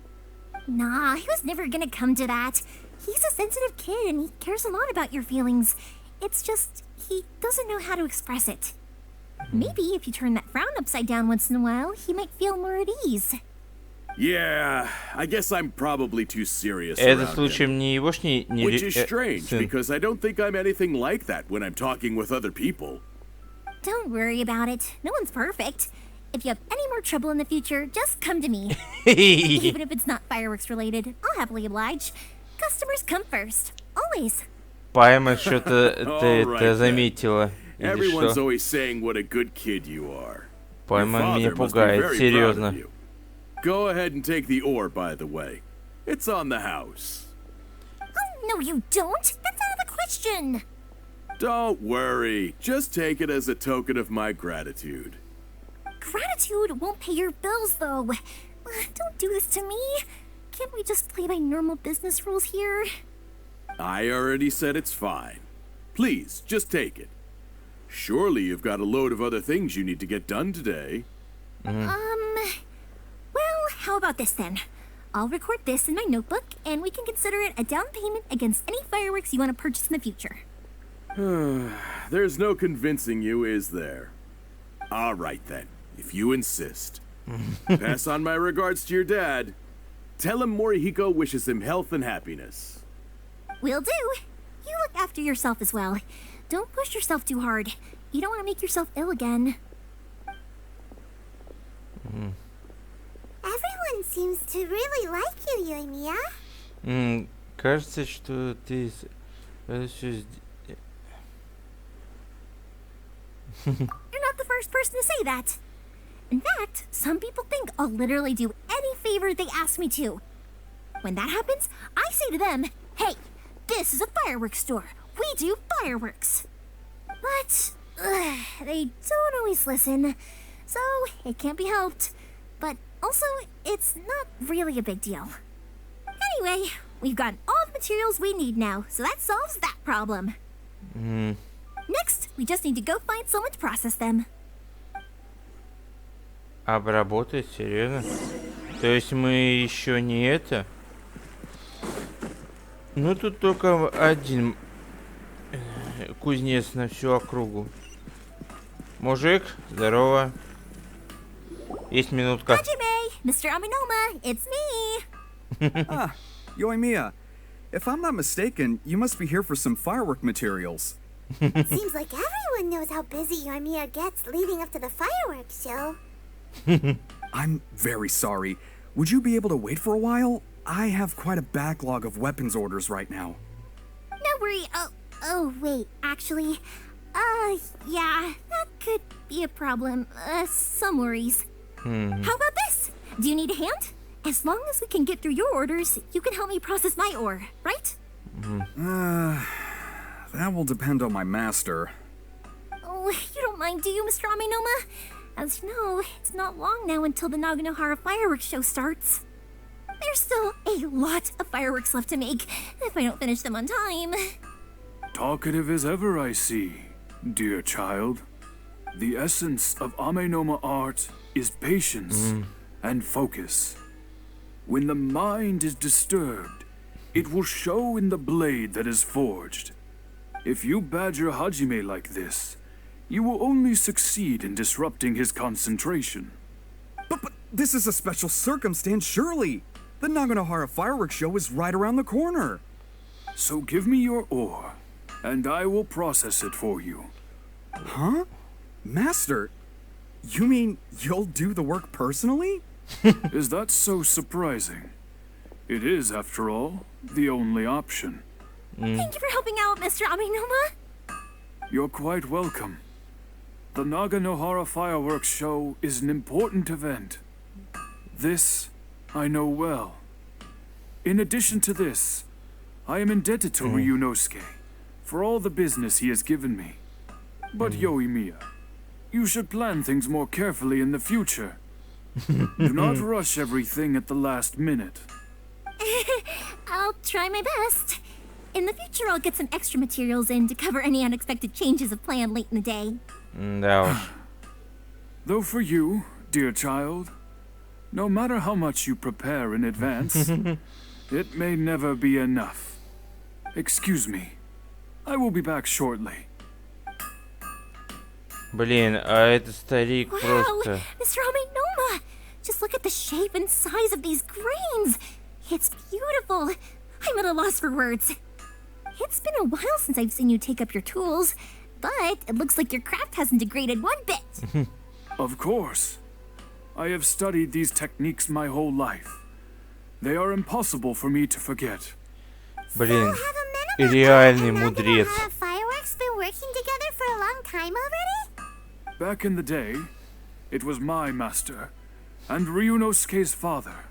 Speaker 5: Nah, he was never gonna come to that. He's a sensitive kid and he cares a lot about your feelings. It's just, he doesn't know how to express it. Maybe if you turn that frown upside down once in a while, he might feel more at ease.
Speaker 10: Yeah, I guess I'm probably too serious
Speaker 1: Это
Speaker 10: around
Speaker 1: случаем не его
Speaker 10: Which is strange, because I don't think I'm anything like that when I'm talking with other people.
Speaker 5: Don't worry about it. No one's perfect. If you have any more trouble in the future, just come to me.
Speaker 1: сын.
Speaker 5: Even if it's not fireworks related, I'll happily oblige. Customers come first. Always.
Speaker 1: Пайма что-то ты
Speaker 10: All right,
Speaker 1: это
Speaker 10: then.
Speaker 1: заметила. Или
Speaker 10: Everyone's
Speaker 1: что?
Speaker 10: always saying what a good kid you are. Your
Speaker 1: Пайма меня
Speaker 10: father must be
Speaker 1: пугает,
Speaker 10: very proud
Speaker 1: серьезно.
Speaker 10: of you. Go ahead and take the ore, by the way. It's on the house.
Speaker 5: Oh, no, you don't. That's out of the question.
Speaker 10: Don't worry. Just take it as a token of my gratitude.
Speaker 5: Gratitude won't pay your bills, though. Don't do this to me. Can't we just play by normal business rules here?
Speaker 10: I already said it's fine. Please, just take it. Surely you've got a load of other things you need to get done today.
Speaker 5: Well, how about this then? I'll record this in my notebook, and we can consider it a down payment against any fireworks you want to purchase in the future.
Speaker 10: There's no convincing you, is there? All right then, if you insist. Pass on my regards to your dad. Tell him Morihiko wishes him health and happiness.
Speaker 5: Will do. You look after yourself as well. Don't push yourself too hard. You don't want to make yourself ill again.
Speaker 4: Everyone seems to really like you, Yoimiya.
Speaker 1: Кажется, что ты это всё
Speaker 5: You're not the first person to say that. In fact, some people think I'll literally do any favor they ask me to. When that happens, I say to them, hey, this is a fireworks store. We do fireworks. But they don't always listen, so it can't be helped. But also, it's not really a big deal. Anyway, we've got all the materials we need now, so that solves that problem. Next, we just need to go find someone to process them.
Speaker 1: обработать, серьезно? То есть мы еще не это? Ну тут только один кузнец на всю округу. Мужик, здорово. Есть минутка.
Speaker 5: Hajime, Mr. Aminoma, it's me.
Speaker 11: Ah, Yoimiya. If I'm not mistaken, you must be here for some firework materials.
Speaker 4: Seems like everyone knows how busy Yoimiya gets leading up to the fireworks show.
Speaker 11: I'm very sorry. Would you be able to wait for a while? I have quite a backlog of weapons orders right now.
Speaker 5: No worry. Oh, wait, actually, yeah, that could be a problem. Some worries. How about this? Do you need a hand? As long as we can get through your orders, you can help me process my ore, right?
Speaker 11: That will depend on my master.
Speaker 5: Oh, you don't mind, do you, Mr. Aminoma? As you know, it's not long now until the Naganohara fireworks show starts. There's still a lot of fireworks left to make if I don't finish them on time.
Speaker 12: Talkative as ever, I see, dear child. The essence of Amenoma art is patience and focus. When the mind is disturbed, it will show in the blade that is forged. If you badger Hajime like this, you will only succeed in disrupting his concentration.
Speaker 11: But this is a special circumstance, surely. The Naganohara fireworks show is right around the corner.
Speaker 12: So give me your ore, and I will process it for you.
Speaker 11: Huh? Master, you mean you'll do the work personally?
Speaker 12: Is that so surprising? It is, after all, the only option.
Speaker 5: Thank you for helping out, Mr. Aminoma.
Speaker 12: You're quite welcome. The Naganohara fireworks show is an important event. This I know well. In addition to this, I am indebted to Ryunosuke for all the business he has given me. But Yoimiya, you should plan things more carefully in the future. Do not rush everything at the last minute.
Speaker 5: I'll try my best. In the future, I'll get some extra materials in to cover any unexpected changes of plan late in the day.
Speaker 1: Да уж.
Speaker 12: Though for you, dear child, no matter how much you prepare in advance, it may never be enough. Excuse me. I will be back shortly.
Speaker 1: Блин, а этот старик
Speaker 5: Wow,
Speaker 1: просто...
Speaker 5: Mr. Aminoma! Just look at the shape and size of these grains. It's beautiful. I'm at a loss for words. It's been a while since I've seen you take up your tools, but it looks like your craft hasn't degraded one bit.
Speaker 12: Of course. I have studied these techniques my whole life. They are impossible for me to forget.
Speaker 4: So
Speaker 1: Блин,
Speaker 4: have a
Speaker 1: реальный мудрец.
Speaker 4: Have fireworks been working together for a long time already?
Speaker 12: Back in the day, it was my master, and Ryunosuke's father.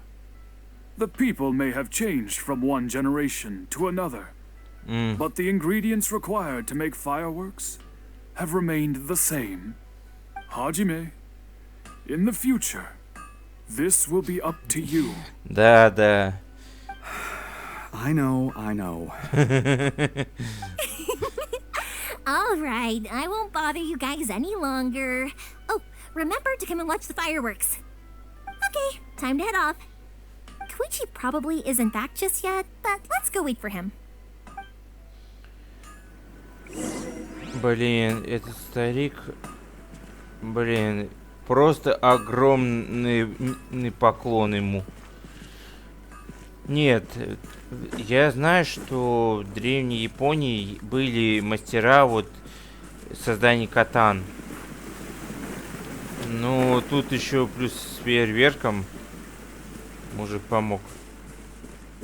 Speaker 12: The people may have changed from one generation to another, but the ingredients required to make fireworks have remained the same. Hajime, in the future, this will be up to you.
Speaker 1: Да, да.
Speaker 11: I know, I know.
Speaker 5: All right, I won't bother you guys any longer. Oh, remember to come and watch the fireworks. Okay, time to head off. Koichi probably isn't back just yet, but let's go wait for him.
Speaker 1: Блин, этот старик... Блин, просто огромный поклон ему. Нет, я знаю, что в древней Японии были мастера вот создания катан. Ну, тут еще плюс с фейерверком мужик помог.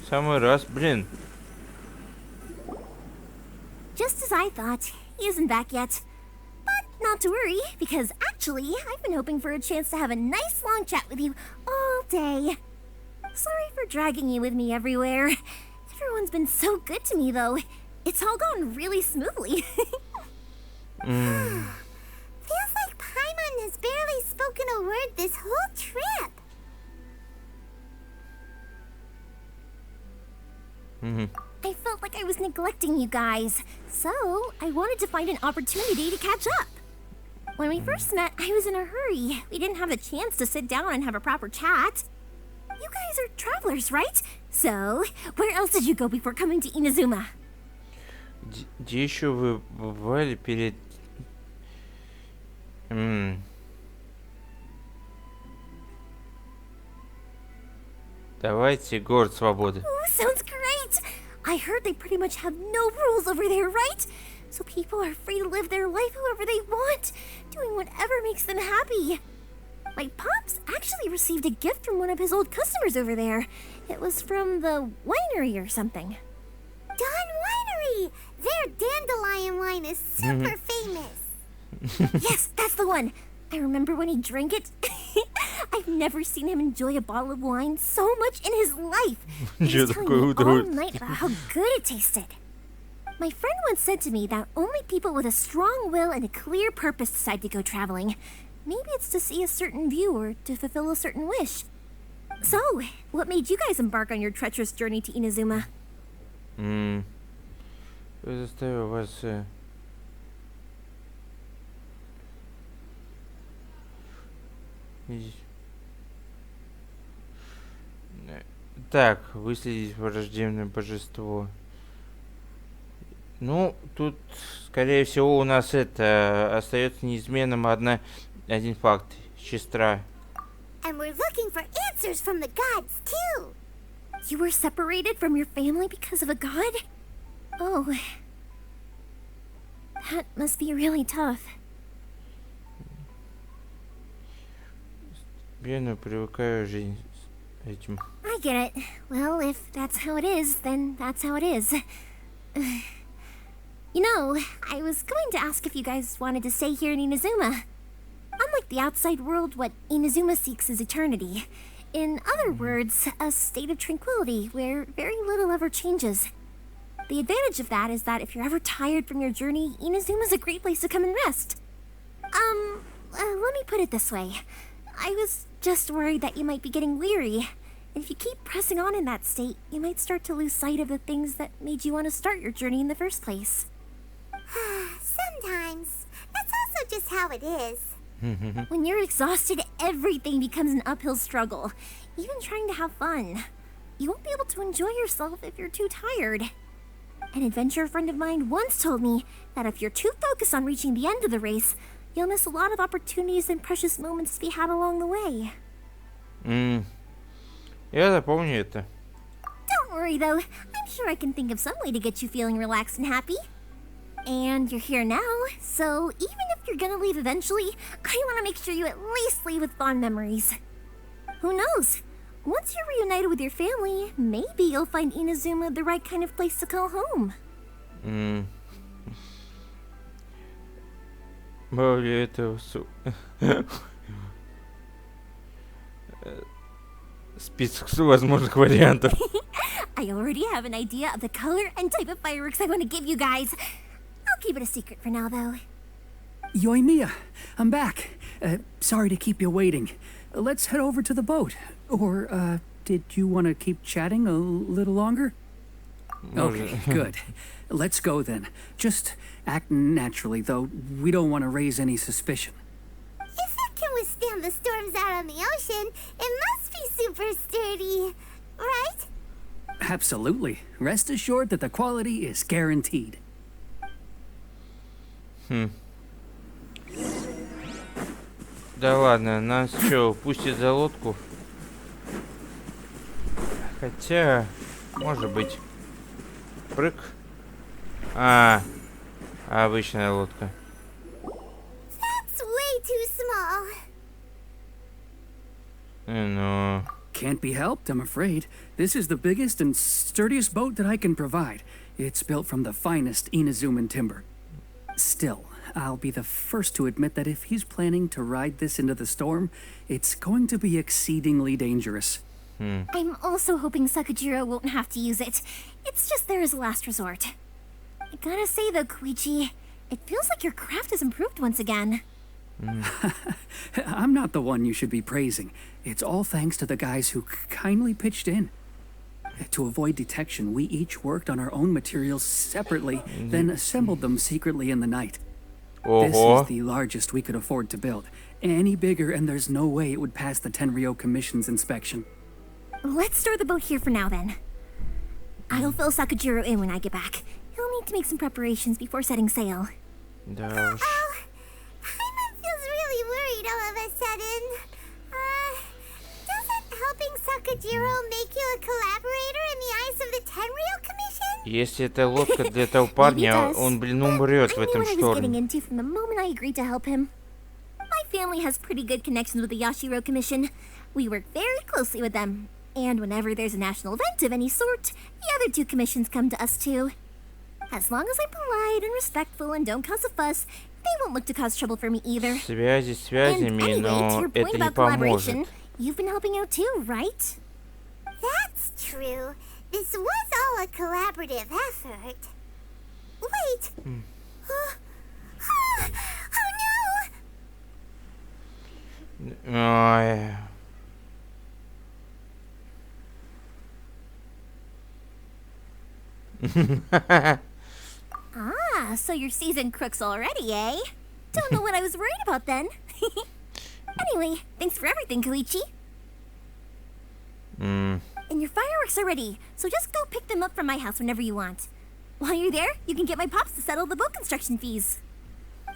Speaker 1: Самый раз, блин.
Speaker 5: Just as I thought, he isn't back yet. But not to worry, because actually, I've been hoping for a chance to have a nice long chat with you all day. Sorry for dragging you with me everywhere. Everyone's been so good to me, though. It's all gone really smoothly.
Speaker 4: Feels like Paimon has barely spoken a word this whole trip.
Speaker 5: I felt like I was neglecting you guys, so I wanted to find an opportunity to catch up. When we first met, I was in a hurry. We didn't have a chance to sit down and have a proper chat. You guys are travelers, right? So, where else did you go before coming to Inazuma?
Speaker 1: Где еще вы бывали перед... Давайте город свободы.
Speaker 5: Ooh, sounds great! I heard they pretty much have no rules over there, right? So people are free to live their life however they want, doing whatever makes them happy. My pops actually received a gift from one of his old customers over there. It was from the winery or something.
Speaker 4: Dawn Winery! Their dandelion wine is super famous.
Speaker 5: Yes, that's the one. I remember when he drank it. I've never seen him enjoy a bottle of wine so much in his life. He was telling me all night about how good it tasted. My friend once said to me that only people with a strong will and a clear purpose decide to go traveling. Maybe it's to see a certain view or to fulfill a certain wish. So, what made you guys embark on your treacherous journey to Inazuma?
Speaker 1: Заставил вас... Так, выследить враждебное божество. Ну, тут, скорее всего, у нас это остается неизменным один факт. Сестра.
Speaker 4: And we're looking for answers from the gods, too.
Speaker 5: You were separated from your family because of a god? Oh. That must be really tough.
Speaker 1: Я привыкаю жить с этим.
Speaker 5: I get it. Well, if that's how it is, then that's how it is. You know, I was going to ask if you guys wanted to stay here in Inazuma. Unlike the outside world, what Inazuma seeks is eternity. In other words, a state of tranquility where very little ever changes. The advantage of that is that if you're ever tired from your journey, Inazuma's a great place to come and rest. Let me put it this way. I was just worried that you might be getting weary. And if you keep pressing on in that state, you might start to lose sight of the things that made you want to start your journey in the first place.
Speaker 4: Sometimes. That's also just how it is.
Speaker 5: When you're exhausted, everything becomes an uphill struggle. Even trying to have fun. You won't be able to enjoy yourself if you're too tired. An adventurer friend of mine once told me that if you're too focused on reaching the end of the race, you'll miss a lot of opportunities and precious moments to be had along the way.
Speaker 1: Я запомню это.
Speaker 5: Don't worry though, I'm sure I can think of some way to get you feeling relaxed and happy. And you're here now, so even if you're gonna leave eventually, I want to make sure you at least leave with fond memories. Who knows? Once you're reunited with your family, maybe you'll find Inazuma the right kind of place to call home.
Speaker 1: Более этого список возможных вариантов.
Speaker 5: I already have an idea of the color and type of fireworks I want to give you guys. I'll keep it a secret for now, though.
Speaker 9: Yoimiya, I'm back. Sorry to keep you waiting. Let's head over to the boat. Or, did you want to keep chatting a little longer? Okay, good. Let's go then. Just act naturally, though we don't want to raise any suspicion.
Speaker 4: If it can withstand the storms out on the ocean, it must be super sturdy, right?
Speaker 9: Absolutely. Rest assured that the quality is guaranteed.
Speaker 1: Да ладно, нас что, пустят за лодку? Хотя, может быть. Прыг. Обычная лодка.
Speaker 4: That's way too small.
Speaker 1: Ну.
Speaker 9: Can't be helped, I'm afraid. This is the biggest and sturdiest boat that I can provide. It's built from the finest Inazuman timber. Still, I'll be the first to admit that if he's planning to ride this into the storm, it's going to be exceedingly dangerous.
Speaker 5: I'm also hoping Sakajiro won't have to use it. It's just there as a last resort. I gotta say though, Koichi, it feels like your craft has improved once again.
Speaker 9: I'm not the one you should be praising. It's all thanks to the guys who kindly pitched in. To avoid detection, we each worked on our own materials separately, then assembled them secretly in the night. This is the largest we could afford to build. Any bigger and there's no way it would pass the Tenryou Commission's inspection.
Speaker 5: Let's store the boat here for now then. I'll fill Sakajiro in when I get back. He'll need to make some preparations before setting sail.
Speaker 1: Да уж.
Speaker 4: Paimon feels really worried all of a sudden. Doesn't helping Sakajiro make you a collaborator in the eyes of the Tenryou Commission?
Speaker 1: Если это лодка для того парня, он, блин, умрет в этом
Speaker 5: I knew what I was getting
Speaker 1: шторме.
Speaker 5: into from the moment I agreed to help him. My family has pretty good connections with the Yashiro Commission. We work very closely with them. And whenever there's a national event of any sort, the other two commissions come to us too. As long as I'm polite and respectful and don't cause a fuss, they won't look to cause trouble for me either.
Speaker 1: Связи
Speaker 5: And
Speaker 1: связями,
Speaker 5: anyway, to
Speaker 1: но
Speaker 5: your point
Speaker 1: это не
Speaker 5: about collaboration,
Speaker 1: поможет.
Speaker 5: you've been helping out too, right?
Speaker 4: That's true. This was all a collaborative effort. Wait. Oh no!
Speaker 1: Ой.
Speaker 5: So you're seasoned crooks already, eh? Don't know what I was worried about then. Anyway, thanks for everything, Koichi. And your fireworks are ready, so just go pick them up from my house whenever you want. While you're there, you can get my pops to settle the boat construction fees.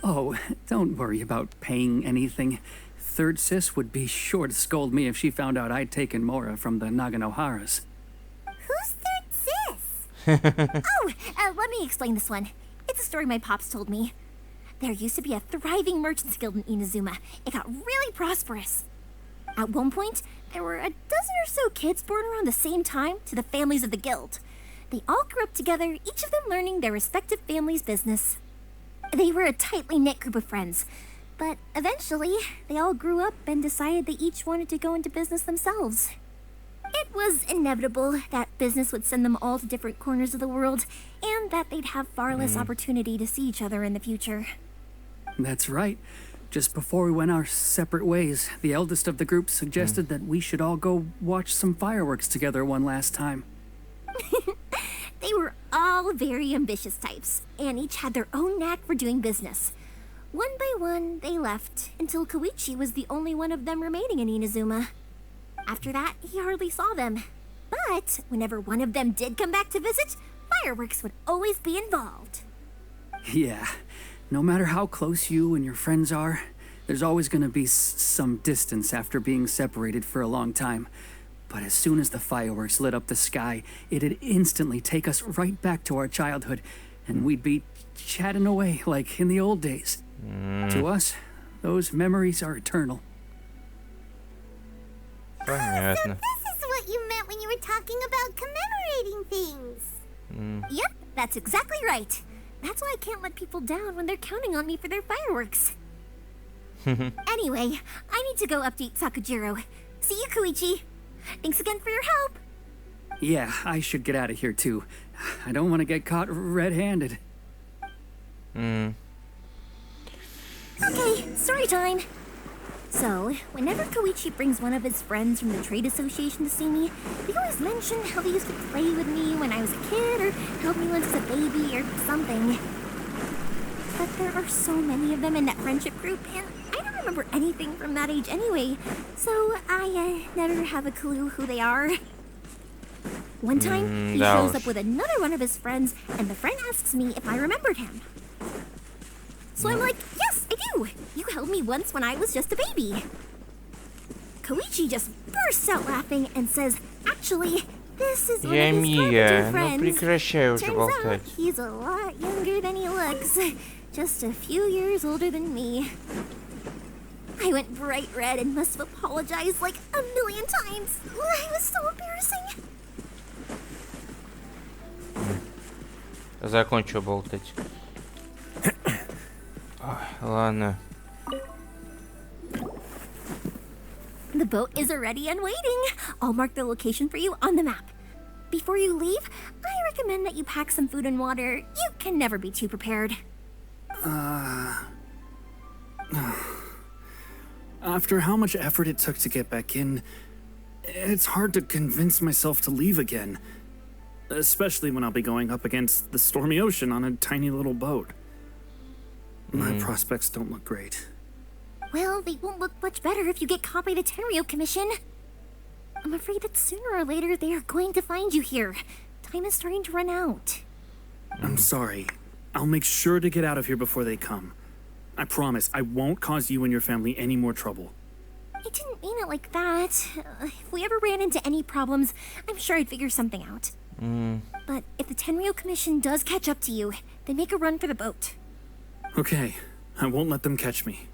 Speaker 9: Oh, don't worry about paying anything. Third Sis would be sure to scold me if she found out I'd taken Mora from the Naganoharas.
Speaker 4: Who's Third Sis?
Speaker 5: Let me explain this one. It's a story my pops told me. There used to be a thriving merchants guild in Inazuma. It got really prosperous. At one point, there were a dozen or so kids born around the same time to the families of the guild. They all grew up together, each of them learning their respective family's business. They were a tightly knit group of friends, but eventually, they all grew up and decided they each wanted to go into business themselves. It was inevitable that business would send them all to different corners of the world, and that they'd have far less opportunity to see each other in the future.
Speaker 9: That's right. Just before we went our separate ways, the eldest of the group suggested that we should all go watch some fireworks together one last time.
Speaker 5: They were all very ambitious types, and each had their own knack for doing business. One by one, they left, until Koichi was the only one of them remaining in Inazuma. After that, he hardly saw them. But whenever one of them did come back to visit, fireworks would always be involved.
Speaker 9: Yeah, no matter how close you and your friends are, there's always going to be some distance after being separated for a long time. But as soon as the fireworks lit up the sky, it'd instantly take us right back to our childhood, and we'd be chatting away like in the old days. To us, those memories are eternal.
Speaker 1: Понятно.
Speaker 4: This is what you meant when you were talking about commemorating things.
Speaker 5: Yep, That's exactly right. That's why I can't let people down when they're counting on me for their fireworks. Anyway, I need to go update Sakujiro. See you, Koichi. Thanks again for your help.
Speaker 9: Yeah, I should get out of here too. I don't want to get caught red-handed.
Speaker 5: Okay, story time. So, whenever Koichi brings one of his friends from the trade association to see me, they always mention how they used to play with me when I was a kid, or help me once as a baby, or something. But there are so many of them in that friendship group, and I don't remember anything from that age anyway, so I never have a clue who they are. One time, he shows up with another one of his friends, and the friend asks me if I remembered him. So I'm like, yes, I do. You held me once when I was just a baby. Koichi just bursts out laughing and says, actually, this is one of his two friends.
Speaker 1: Прекращай уже
Speaker 5: Turns
Speaker 1: болтать.
Speaker 5: out he's a lot younger than he looks. Just a few years older than me. I went bright red and must have apologized like a million times. It was so embarrassing.
Speaker 1: Закончу болтать. Ладно.
Speaker 5: The boat is ready and waiting. I'll mark the location for you on the map. Before you leave, I recommend that you pack some food and water. You can never be too prepared.
Speaker 8: After how much effort it took to get back in, it's hard to convince myself to leave again. Especially when I'll be going up against the stormy ocean on a tiny little boat. My prospects don't look great.
Speaker 5: Well, they won't look much better if you get caught by the Tenryou Commission. I'm afraid that sooner or later they are going to find you here. Time is starting to run out.
Speaker 8: I'm sorry. I'll make sure to get out of here before they come. I promise I won't cause you and your family any more trouble.
Speaker 5: I didn't mean it like that. If we ever ran into any problems, I'm sure I'd figure something out. But if the Tenryou Commission does catch up to you, then make a run for the boat.
Speaker 8: Okay, I won't let them catch me.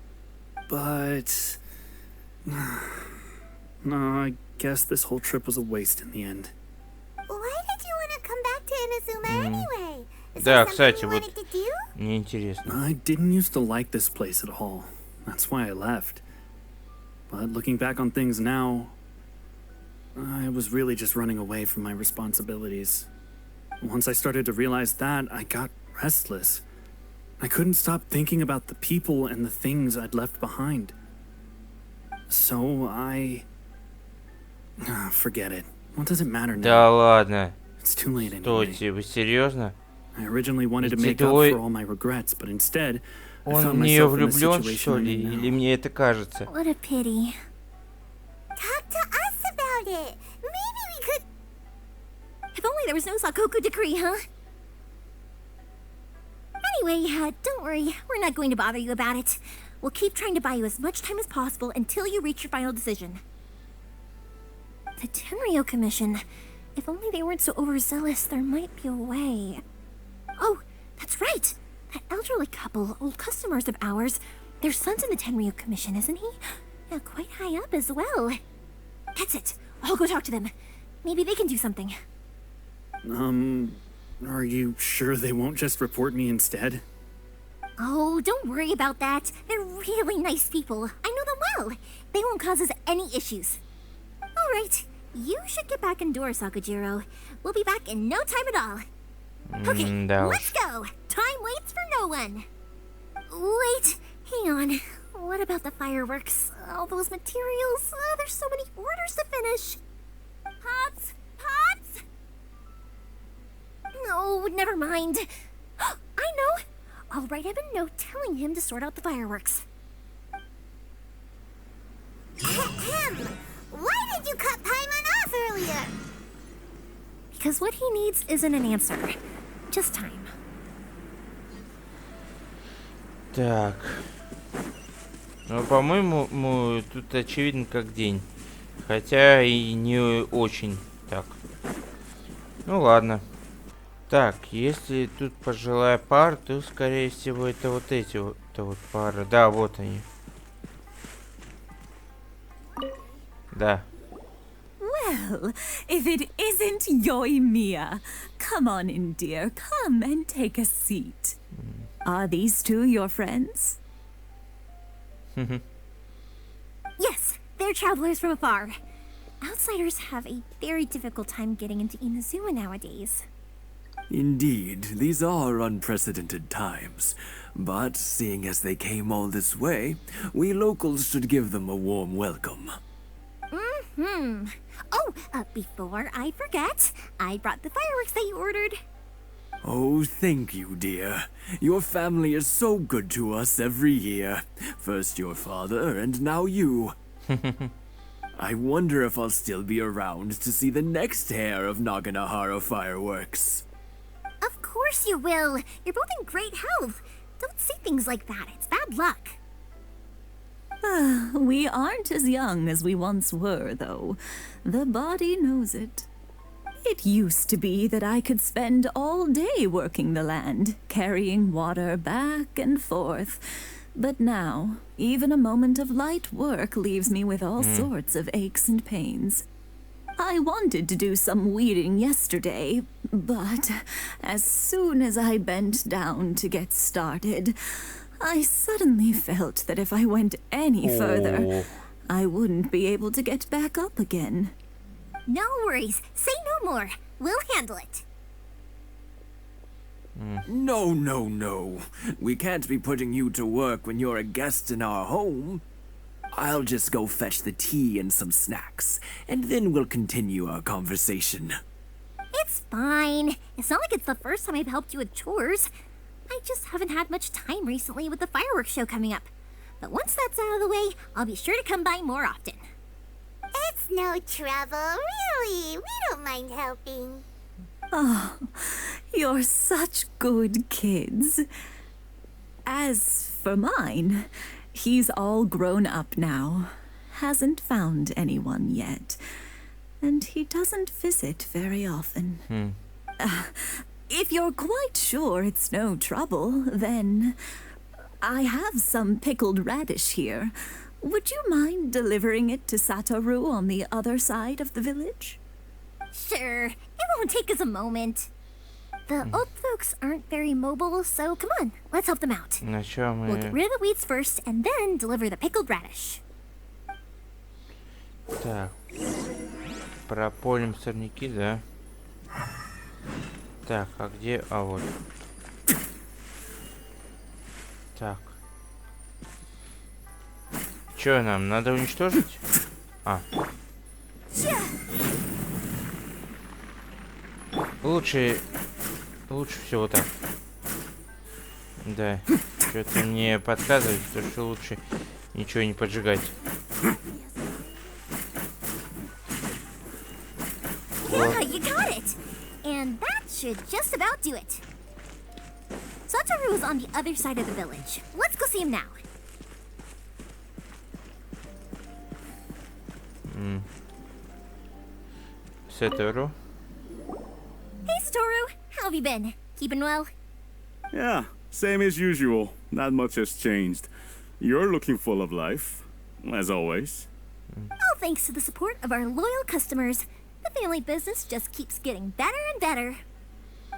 Speaker 8: But... no, I guess this whole trip was a waste in the end.
Speaker 4: Why did you want to come back to Inazuma anyway? Is
Speaker 1: Да,
Speaker 4: there
Speaker 1: кстати,
Speaker 4: something you
Speaker 1: вот
Speaker 4: wanted to do?
Speaker 1: мне интересно.
Speaker 8: I didn't used to like this place at all. That's why I left. But looking back on things now, I was really just running away from my responsibilities. Once I started to realize that, I got restless. I couldn't stop thinking about the people and the things I'd left behind. So I... forget it. What does it matter now?
Speaker 1: Да ладно.
Speaker 8: It's too late anyway.
Speaker 1: Стойте, вы серьезно?
Speaker 8: I originally wanted to
Speaker 1: Эти
Speaker 8: make up
Speaker 1: двое-
Speaker 8: for all my regrets, but instead, I
Speaker 1: Он
Speaker 8: found
Speaker 1: в нее
Speaker 8: myself in the
Speaker 1: влюблен,
Speaker 8: situation
Speaker 1: что
Speaker 8: I'm
Speaker 1: ли?
Speaker 8: in
Speaker 1: Или
Speaker 8: now.
Speaker 1: мне это кажется?
Speaker 5: What a pity.
Speaker 4: Talk to us about it. Maybe we could...
Speaker 5: If only there was no Sakoku decree, huh? Anyway, don't worry. We're not going to bother you about it. We'll keep trying to buy you as much time as possible until you reach your final decision. The Tenryou Commission. If only they weren't so overzealous, there might be a way. Oh, that's right. That elderly couple, old customers of ours, their son's in the Tenryou Commission, isn't he? Yeah, quite high up as well. That's it. I'll go talk to them. Maybe they can do something.
Speaker 8: Are you sure they won't just report me instead?
Speaker 5: Oh, don't worry about that. They're really nice people. I know them well. They won't cause us any issues. All right. You should get back indoors, Sakujiro. We'll be back in no time at all. Okay,
Speaker 1: да
Speaker 5: let's
Speaker 1: уж.
Speaker 5: go. Time waits for no one. Wait, hang on. What about the fireworks? All those materials? There's so many orders to finish. Pops? Pops? No, never mind. I know. I'll write him a note telling him to sort out the fireworks.
Speaker 4: Why did you cut Paimon off earlier?
Speaker 5: Because what he needs isn't an answer. Just time.
Speaker 1: Так. Ну, по-моему, тут очевидно как день. Хотя и не очень так. Ну ладно. Так, если тут пожилая пара, то, скорее всего, это вот эти вот пары. Да, вот они. Да.
Speaker 13: Well, if it isn't Yoimiya. Come on in, dear. Come and take a seat. Are these two your friends?
Speaker 5: Yes, they're travelers from afar. Outsiders have a very difficult time getting into Inazuma nowadays.
Speaker 14: Indeed, these are unprecedented times. But seeing as they came all this way, we locals should give them a warm welcome.
Speaker 5: Oh, before I forget, I brought the fireworks that you ordered.
Speaker 14: Oh, thank you, dear. Your family is so good to us every year. First your father, and now you. I wonder if I'll still be around to see the next hair of Naganohara fireworks.
Speaker 5: Of course you will. You're both in great health. Don't say things like that. It's bad luck.
Speaker 13: We aren't as young as we once were, though. The body knows it. It used to be that I could spend all day working the land, carrying water back and forth. But now, even a moment of light work leaves me with all sorts of aches and pains. I wanted to do some weeding yesterday, but as soon as I bent down to get started, I suddenly felt that if I went any further, I wouldn't be able to get back up again.
Speaker 5: No worries. Say no more. We'll handle it.
Speaker 14: No, no, no. We can't be putting you to work when you're a guest in our home. I'll just go fetch the tea and some snacks, and then we'll continue our conversation.
Speaker 5: It's fine. It's not like it's the first time I've helped you with chores. I just haven't had much time recently with the fireworks show coming up. But once that's out of the way, I'll be sure to come by more often.
Speaker 4: It's no trouble, really. We don't mind helping.
Speaker 13: Oh, you're such good kids. As for mine, he's all grown up now. Hasn't found anyone yet. And he doesn't visit very often. If you're quite sure it's no trouble, then I have some pickled radish here. Would you mind delivering it to Satoru on the other side of the village?
Speaker 5: Sure, it won't take us a moment. The old folks aren't very mobile, so come on, let's help them out. We'll get rid of the weeds first, and then deliver the pickled radish.
Speaker 1: Так. Прополим сорняки, да? Так, а где? А вот. Так. Чё нам? Надо уничтожить? А. Лучше всего так. Да. Что-то мне подсказывает, что лучше ничего не поджигать.
Speaker 5: Yeah, you got it! And that should just about do it. Satoru is on the other side of the village. Let's go see him now.
Speaker 1: Satoru.
Speaker 5: Hey, Satoru. How have you been? Keeping well?
Speaker 15: Yeah, same as usual. Not much has changed. You're looking full of life, as always.
Speaker 5: All thanks to the support of our loyal customers, the family business just keeps getting better and better.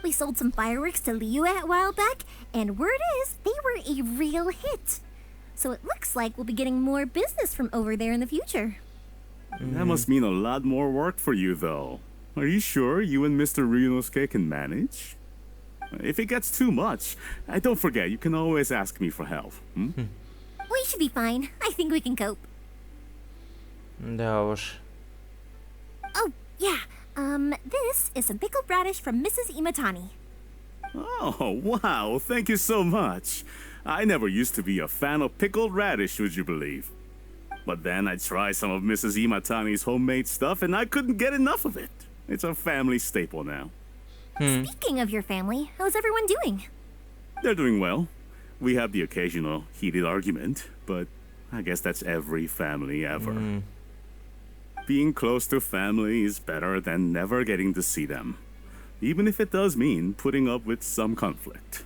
Speaker 5: We sold some fireworks to Liu a while back, and word is they were a real hit. So it looks like we'll be getting more business from over there in the future.
Speaker 15: That must mean a lot more work for you, though. Are you sure you and Mr. Ryunosuke can manage? If it gets too much, don't forget, you can always ask me for help.
Speaker 5: We should be fine. I think we can cope.
Speaker 1: Да уж.
Speaker 5: Oh, yeah. This is some pickled radish from Mrs. Imatani.
Speaker 15: Oh, wow. Thank you so much. I never used to be a fan of pickled radish, would you believe? But then I tried some of Mrs. Imatani's homemade stuff and I couldn't get enough of it. It's a family staple now.
Speaker 5: Speaking of your family, how's everyone doing?
Speaker 15: They're doing well. We have the occasional heated argument, but I guess that's every family ever. Being close to family is better than never getting to see them, even if it does mean putting up with some conflict.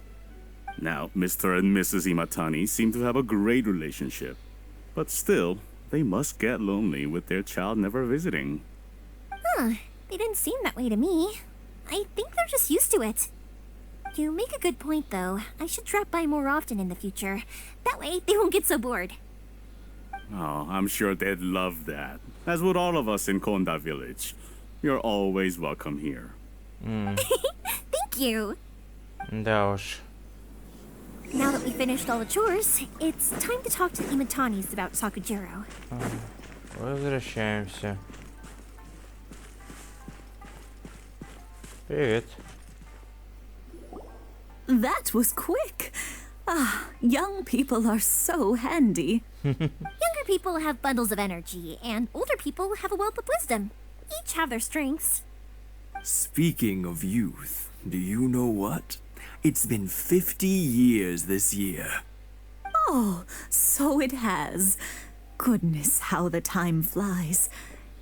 Speaker 15: Now, Mr. and Mrs. Imatani seem to have a great relationship, but still, they must get lonely with their child never visiting.
Speaker 5: Huh. They didn't seem that way to me. I think they're just used to it. You make a good point, though. I should drop by more often in the future. That way, they won't get so bored.
Speaker 15: Oh, I'm sure they'd love that. As would all of us in Konda Village. You're always welcome here.
Speaker 5: Thank you.
Speaker 1: Да уж.
Speaker 5: Now that we finished all the chores, it's time to talk to the Imatanis about Sakujiro.
Speaker 1: Возвращаемся. Привет.
Speaker 13: That was quick. Ah, young people are so handy.
Speaker 5: Younger people have bundles of energy, and older people have a wealth of wisdom. Each have their strengths.
Speaker 14: Speaking of youth, do you know what? It's been 50 years this year.
Speaker 13: Oh, so it has. Goodness, how the time flies.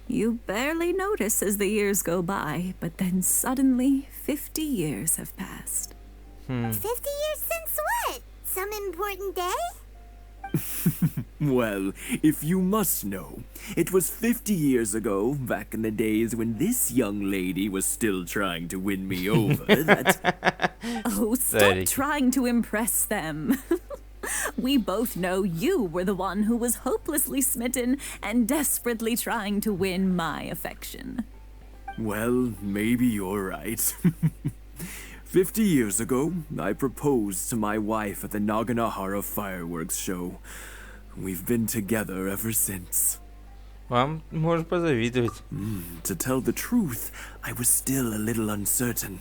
Speaker 13: You barely notice as the years go by, but then suddenly 50 years have passed.
Speaker 4: 50 years since what? Some important day?
Speaker 14: Well, if you must know, it was 50 years ago, back in the days when this young lady was still trying to win me over, that...
Speaker 13: Oh, stop trying to impress them. We both know you were the one who was hopelessly smitten and desperately trying to win my affection.
Speaker 14: Well, maybe you're right. 50 years ago, I proposed to my wife at the Naganahara fireworks show. We've been together ever since.
Speaker 1: Вам можно позавидовать.
Speaker 14: To tell the truth, I was still a little uncertain.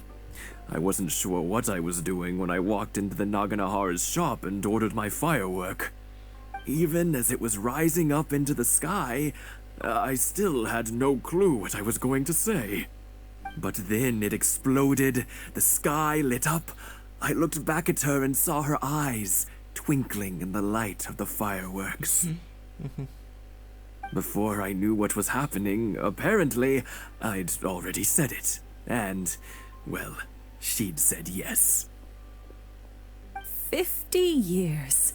Speaker 14: I wasn't sure what I was doing when I walked into the Naganahara's shop and ordered my firework. Even as it was rising up into the sky, I still had no clue what I was going to say. But then it exploded, the sky lit up. I looked back at her and saw her eyes twinkling in the light of the fireworks. Before I knew what was happening, apparently, I'd already said it. And, well, she'd said yes.
Speaker 13: 50 years.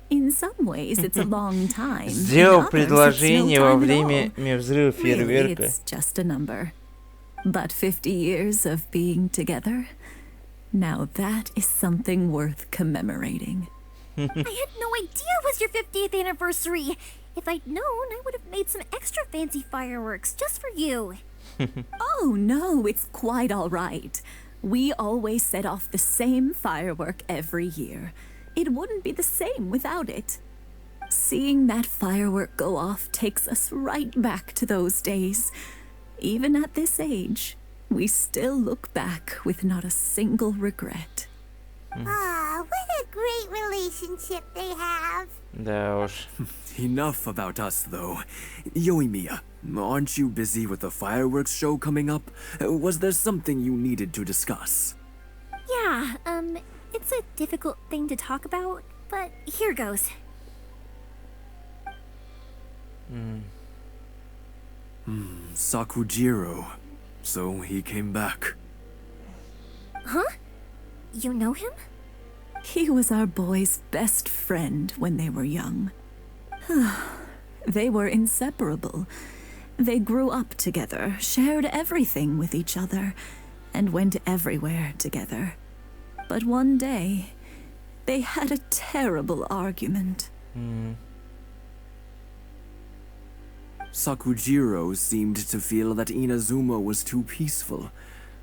Speaker 13: In some ways, it's a long time.
Speaker 1: Сделал предложение во время взрыва фейерверка.
Speaker 13: Really, it's just a number. But 50 years of being together, now that is something worth commemorating.
Speaker 5: I had no idea it was your 50th anniversary. If I'd known, I would have made some extra fancy fireworks just for you.
Speaker 13: Oh no, it's quite all right. We always set off the same firework every year. It wouldn't be the same without it. Seeing that firework go off takes us right back to those days. Even at this age, we still look back with not a single regret.
Speaker 4: Ah, what a great relationship they have.
Speaker 1: Да уж.
Speaker 14: Enough about us, though. Yoimiya, aren't you busy with the fireworks show coming up? Was there something you needed to discuss?
Speaker 5: Yeah, it's a difficult thing to talk about, but here goes.
Speaker 14: Sakujiro. So he came back.
Speaker 5: Huh? You know him?
Speaker 13: He was our boy's best friend when they were young. They were inseparable. They grew up together, shared everything with each other, and went everywhere together. But one day, they had a terrible argument.
Speaker 14: Sakujiro seemed to feel that Inazuma was too peaceful,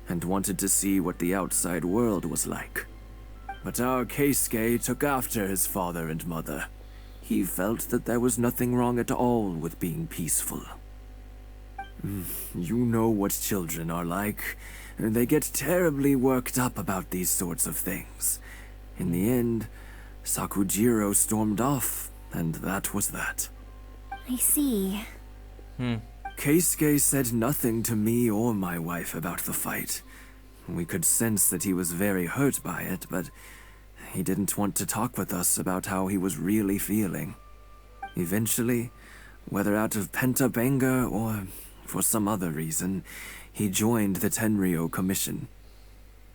Speaker 14: and wanted to see what the outside world was like. But our Keisuke took after his father and mother. He felt that there was nothing wrong at all with being peaceful. You know what children are like. They get terribly worked up about these sorts of things. In the end, Sakujiro stormed off, and that was that.
Speaker 5: I see.
Speaker 14: Keisuke said nothing to me or my wife about the fight. We could sense that he was very hurt by it, but he didn't want to talk with us about how he was really feeling. Eventually, whether out of pent-up anger or for some other reason, he joined the Tenryo Commission.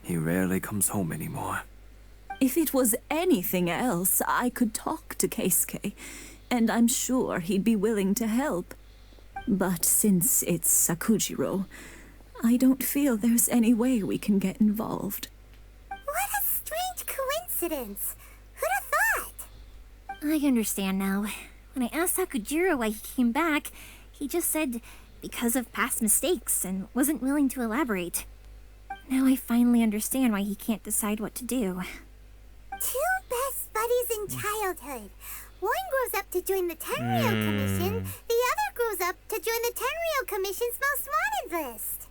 Speaker 14: He rarely comes home anymore.
Speaker 13: If it was anything else, I could talk to Keisuke, and I'm sure he'd be willing to help. But since it's Sakujiro, I don't feel there's any way we can get involved.
Speaker 4: What a strange coincidence. Who'd have thought?
Speaker 5: I understand now. When I asked Sakujiro why he came back, he just said because of past mistakes and wasn't willing to elaborate. Now I finally understand why he can't decide what to do.
Speaker 4: Two best buddies in childhood. One grows up to join the Tenryou Commission, the other grows up to join the Tenryou Commission's most wanted list.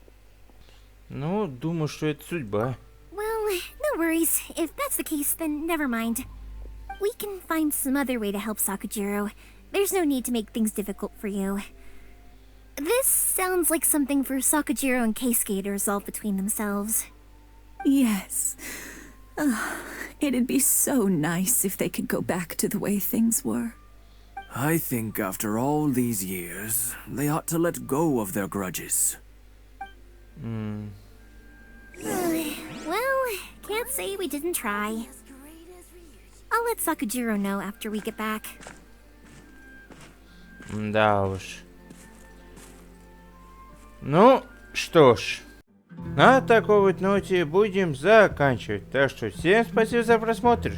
Speaker 1: Ну, думаю, что это судьба.
Speaker 5: Well, no worries. If that's the case, then never mind. We can find some other way to help Sakujiro. There's no need to make things difficult for you. This sounds like something for Sakujiro and Keisuke to resolve between themselves.
Speaker 13: Yes. It'd be so nice if they could go back to the way things were.
Speaker 14: I think after all these years, they ought to let go of their grudges.
Speaker 5: Well, can't say we didn't try. I'll let Sakujiro know after we get back.
Speaker 1: Да уж. Ну, что ж. На такой вот ноте будем заканчивать. Так что всем спасибо за просмотр.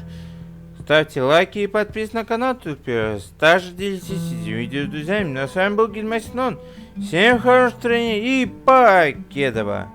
Speaker 1: Ставьте лайки и подписывайтесь на канал. Также делитесь этим видео с друзьями. Ну, а с вами был Гильдия. Всем хорошего настроения и покедова.